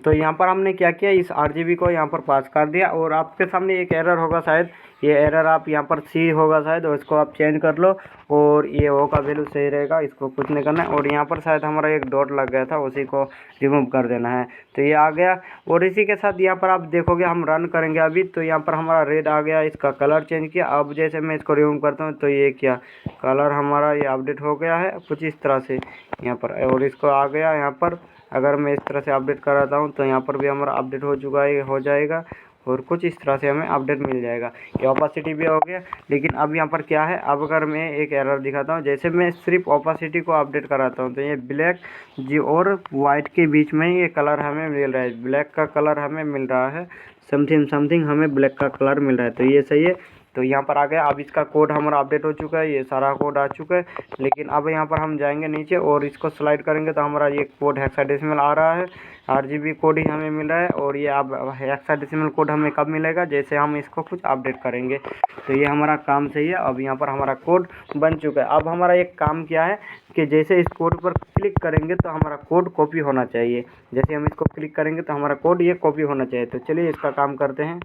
तो यहाँ पर हमने क्या किया, इस RGB को यहाँ पर पास कर दिया और आपके सामने एक एरर होगा शायद ये एरर आप यहाँ पर सी होगा शायद, और इसको आप चेंज कर लो और ये ओ का वैल्यू सही रहेगा, इसको कुछ नहीं करना है। और यहाँ पर शायद हमारा एक डॉट लग गया था, उसी को रिमूव कर देना है। तो ये आ गया। और इसी के साथ यहाँ पर आप देखोगे हम रन करेंगे अभी, तो यहाँ पर हमारा रेड आ गया, इसका कलर चेंज किया। अब जैसे मैं इसको रिमूव करता हूँ तो ये क्या कलर हमारा ये अपडेट हो गया है कुछ इस तरह से यहाँ पर, और इसको आ गया यहाँ पर। अगर मैं इस तरह से अपडेट कराता हूँ तो यहाँ पर भी हमारा अपडेट हो चुका है, हो जाएगा, और कुछ इस तरह से हमें अपडेट मिल जाएगा। ये ओपासिटी भी हो गया। लेकिन अब यहाँ पर क्या है, अब अगर मैं एक एरर दिखाता हूँ, जैसे मैं सिर्फ ओपासिटी को अपडेट कराता हूँ तो ये ब्लैक जी और वाइट के बीच में ये कलर हमें मिल रहा है, ब्लैक का कलर हमें मिल रहा है, समथिंग समथिंग हमें ब्लैक का कलर मिल रहा है। तो ये सही है। तो यहाँ पर आ गया। अब इसका कोड हमारा अपडेट हो चुका है, ये सारा कोड आ चुका है। लेकिन अब यहाँ पर हम जाएंगे नीचे और इसको स्लाइड करेंगे तो हमारा ये कोड हेक्साडेसिमल आ रहा है, RGB कोड ही हमें मिल रहा है। और ये अब हेक्साडेसिमल कोड हमें कब मिलेगा, जैसे हम इसको कुछ अपडेट करेंगे। तो ये हमारा काम सही है। अब यहाँ पर हमारा कोड बन चुका है। अब हमारा एक काम क्या है कि जैसे इस कोड पर क्लिक करेंगे तो हमारा कोड कॉपी होना चाहिए। जैसे हम इसको क्लिक करेंगे तो हमारा कोड ये कॉपी होना चाहिए। तो चलिए इसका काम करते हैं।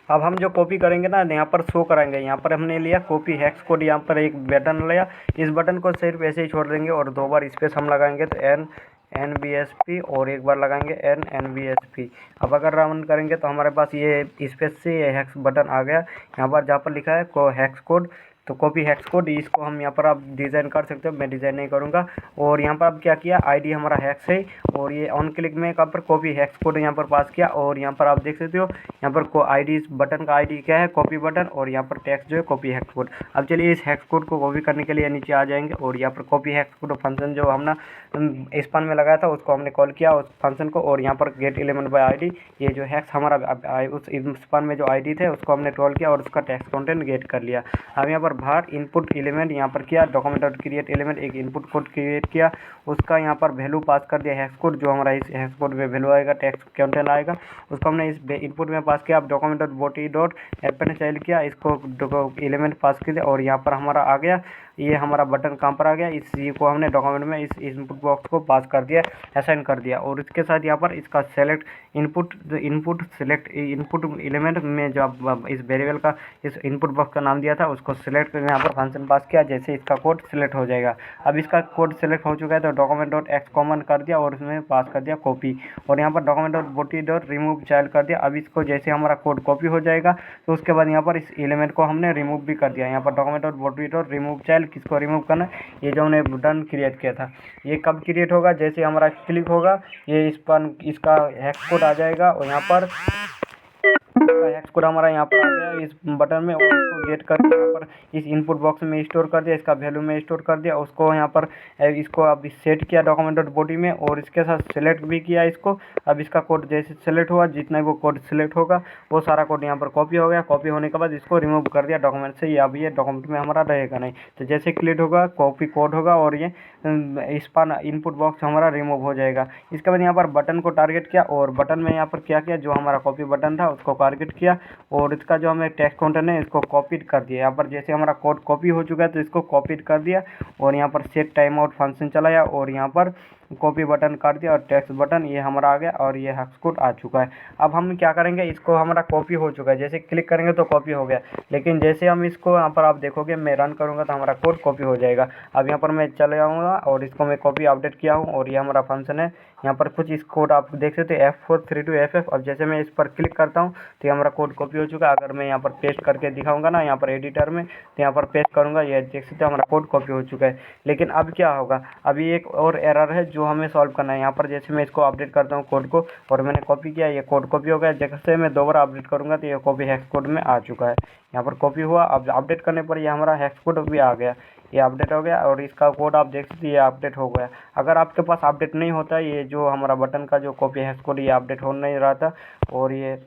अब हम जो कॉपी करेंगे ना, यहाँ पर शो कराएंगे। यहाँ पर हमने लिया कॉपी हेक्स कोड, यहाँ पर एक बटन लिया, इस बटन को सिर्फ ऐसे ही छोड़ देंगे और 2 बार स्पेस हम लगाएंगे तो NBSP और एक बार लगाएंगे NBSP। अब अगर रन करेंगे तो हमारे पास ये स्पेस से ये हेक्स बटन आ गया। यहाँ पर जहाँ पर लिखा है हेक्स कोड, तो कॉपी हेक्स कोड, इसको हम यहाँ पर आप डिज़ाइन कर सकते हो, मैं डिज़ाइन नहीं करूँगा। और यहाँ पर अब क्या किया, आईडी हमारा हेक्स है और ये ऑन क्लिक में यहाँ पर कॉपी हेक्स कोड यहाँ पर पास किया। और यहाँ पर आप देख सकते हो यहाँ पर आईडी, इस बटन का आईडी क्या है, कॉपी बटन, और यहाँ पर टेक्स्ट जो है कॉपी हेक्स कोड। अब चलिए इस हेक्स कोड को कॉपी करने के लिए नीचे आ जाएंगे और यहाँ पर कॉपी हेक्स कोड फंक्शन जो हमने स्पान में लगाया था उसको हमने कॉल किया उस फंक्शन को। और यहाँ पर गेट एलिमेंट बाय आईडी, ये जो हेक्स हमारा उस स्पान में जो आईडी थे उसको हमने कॉल किया और उसका टेक्स्ट कंटेंट गेट कर लिया। अब यहाँ पर बाहर इनपुट एलिमेंट यहाँ पर किया, डॉक्यूमेंट डॉट क्रिएट एलिमेंट, एक इनपुट कोड क्रिएट किया, उसका यहाँ पर वैल्यू पास कर दिया हेक्स कोड, जो हमारा इस हेक्स कोड में वैल्यू आएगा, टेक्स्ट कंटेंट आएगा, उसको हमने इस इनपुट में पास किया। अब document dot body dot append child किया, इसको एलिमेंट पास कर दिया और यहाँ पर हमारा आ गया, ये हमारा बटन कहाँ पर आ गया, इस ये को हमने डॉक्यूमेंट में इस इनपुट बॉक्स को पास कर दिया, असाइन कर दिया। और इसके साथ यहाँ पर इसका select input select input element में जो इस वेरिएबल का इस इनपुट बॉक्स का नाम दिया था उसको सिलेक्ट करके यहाँ पर फंक्शन पास किया, जैसे इसका कोड सिलेक्ट हो जाएगा। अब इसका कोड सिलेक्ट हो चुका है तो डॉक्यूमेंट डॉट एक्स कॉमन कर दिया और उसमें पास कर दिया कॉपी, और यहाँ पर document dot body dot remove child कर दिया। अब इसको जैसे हमारा कोड कॉपी हो जाएगा तो उसके बाद यहाँ पर इस एलिमेंट को हमने रिमूव भी कर दिया। यहाँ पर document dot body dot remove child, किसको रिमूव करना है, ये जो हमने बटन क्रिएट किया था। ये कब क्रिएट होगा, जैसे हमारा क्लिक होगा ये इस पर इसका हेक्स कोड आ जाएगा और यहाँ पर हेक्स कोड हमारा यहाँ पर आ गया इस बटन में, और इसको गेट करके यहाँ पर इस इनपुट बॉक्स में स्टोर कर दिया, इसका वैल्यू में स्टोर कर दिया, उसको यहाँ पर इसको अब सेट किया डॉक्यूमेंट डॉट बॉडी में और इसके साथ सेलेक्ट भी किया इसको। अब इसका कोड जैसे सेलेक्ट हुआ, जितना वो कोड सेलेक्ट होगा वो सारा कोड यहाँ पर कॉपी हो गया। कॉपी होने के बाद इसको रिमूव कर दिया डॉक्यूमेंट से, अब ये डॉक्यूमेंट में हमारा रहेगा नहीं। तो जैसे क्लिक होगा कॉपी कोड होगा और ये इस पर इनपुट बॉक्स हमारा रिमूव हो जाएगा। इसके बाद यहाँ पर बटन को टारगेट किया और बटन में यहाँ पर क्या किया, जो हमारा कॉपी बटन था उसको टारगेट किया और इसका जो हमें टेक्स्ट कंटेंट है इसको कॉपी कर दिया। यहाँ पर जैसे हमारा कोड कॉपी हो चुका है तो इसको कॉपी कर दिया और यहाँ पर सेट टाइम आउट फंक्शन चलाया और यहाँ पर कॉपी बटन कर दिया और टेक्स्ट बटन ये हमारा आ गया और ये हेक्स कोड आ चुका है। अब हम क्या करेंगे, इसको हमारा कॉपी हो चुका है, जैसे क्लिक करेंगे तो कॉपी हो गया। लेकिन जैसे हम इसको यहाँ पर आप देखोगे मैं रन करूँगा तो हमारा कोड कॉपी हो जाएगा। अब यहाँ पर मैं चले जाऊँगा और इसको मैं कॉपी अपडेट किया हूँ और ये हमारा फंक्शन है। यहाँ पर कुछ इस कोड आप देख सकते हो F432FF। अब जैसे मैं इस पर क्लिक करता हूँ तो ये हमारा कोड कॉपी हो चुका है। अगर मैं यहाँ पर पेस्ट करके दिखाऊंगा ना यहाँ पर एडिटर में, तो यहाँ पर पेस्ट करूँगा, ये देख सकते हो हमारा कोड कॉपी हो चुका है। लेकिन अब क्या होगा, अभी एक और एरर है जो हमें सॉल्व करना है। यहाँ पर जैसे मैं इसको अपडेट करता हूँ कोड को और मैंने कॉपी किया, ये कोड कॉपी हो गया। जैसे मैं दोबारा अपडेट करूँगा तो ये कॉपी हेक्स कोड में आ चुका है, यहाँ पर कॉपी हुआ। अब अपडेट करने पर ये हमारा हेक्स कोड भी आ गया, ये अपडेट हो गया और इसका कोड आप देख सकते हैं ये अपडेट हो गया। अगर आपके पास अपडेट नहीं होता, ये जो हमारा बटन का जो कॉपी हेक्स कोड ये अपडेट हो नहीं रहा था और ये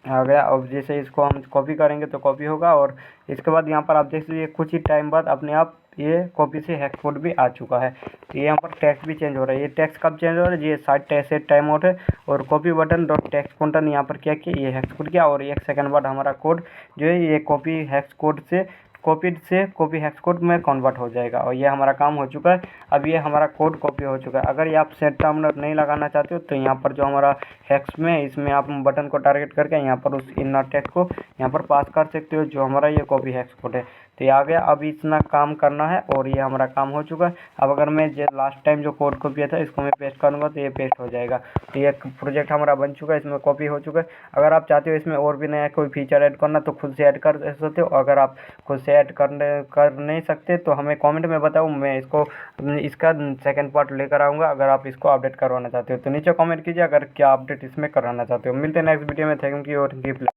आ गया। अब जैसे इसको हम कॉपी करेंगे तो कॉपी होगा और इसके बाद यहाँ पर आप देख लीजिए कुछ ही टाइम बाद अपने आप ये कॉपी से हेक्स कोड भी आ चुका है। तो ये यहाँ पर टेक्स्ट भी चेंज हो रहा है। ये टेक्स्ट कब चेंज हो रहा है, ये सेट टाइम आउट है और copy button dot text content यहाँ पर क्या किया, ये हेक्स कोड किया और 1 सेकंड बाद हमारा कोड जो है ये कॉपी हेक्स कोड से कॉपी से कॉपी हेक्स कोड में कन्वर्ट हो जाएगा और ये हमारा काम हो चुका है। अब ये हमारा कोड कॉपी हो चुका है। अगर ये आप सेट टर्मिनल नहीं लगाना चाहते हो तो यहाँ पर जो हमारा हेक्स में इसमें आप बटन को टारगेट करके यहाँ पर उस इनर टेक्स्ट को यहाँ पर पास कर सकते हो, जो हमारा ये कॉपी हेक्स कोड है। तो ये आ गया। अब इतना काम करना है और ये हमारा काम हो चुका है। अब अगर मैं जो लास्ट टाइम जो कोड कॉपी था इसको मैं पेस्ट करूँगा तो ये पेस्ट हो जाएगा। तो ये प्रोजेक्ट हमारा बन चुका है, इसमें कॉपी हो चुका है। अगर आप चाहते हो इसमें और भी नया कोई फीचर ऐड करना तो खुद से ऐड कर सकते हो। अगर आप खुद से ऐड कर नहीं सकते तो हमें कमेंट में बताओ, मैं इसका सेकंड पार्ट लेकर आऊँगा अगर आप इसको अपडेट करवाना चाहते हो। तो नीचे कमेंट कीजिए अगर क्या अपडेट इसमें कराना चाहते हो। मिलते हैं नेक्स्ट वीडियो में। थैंक यू और कीप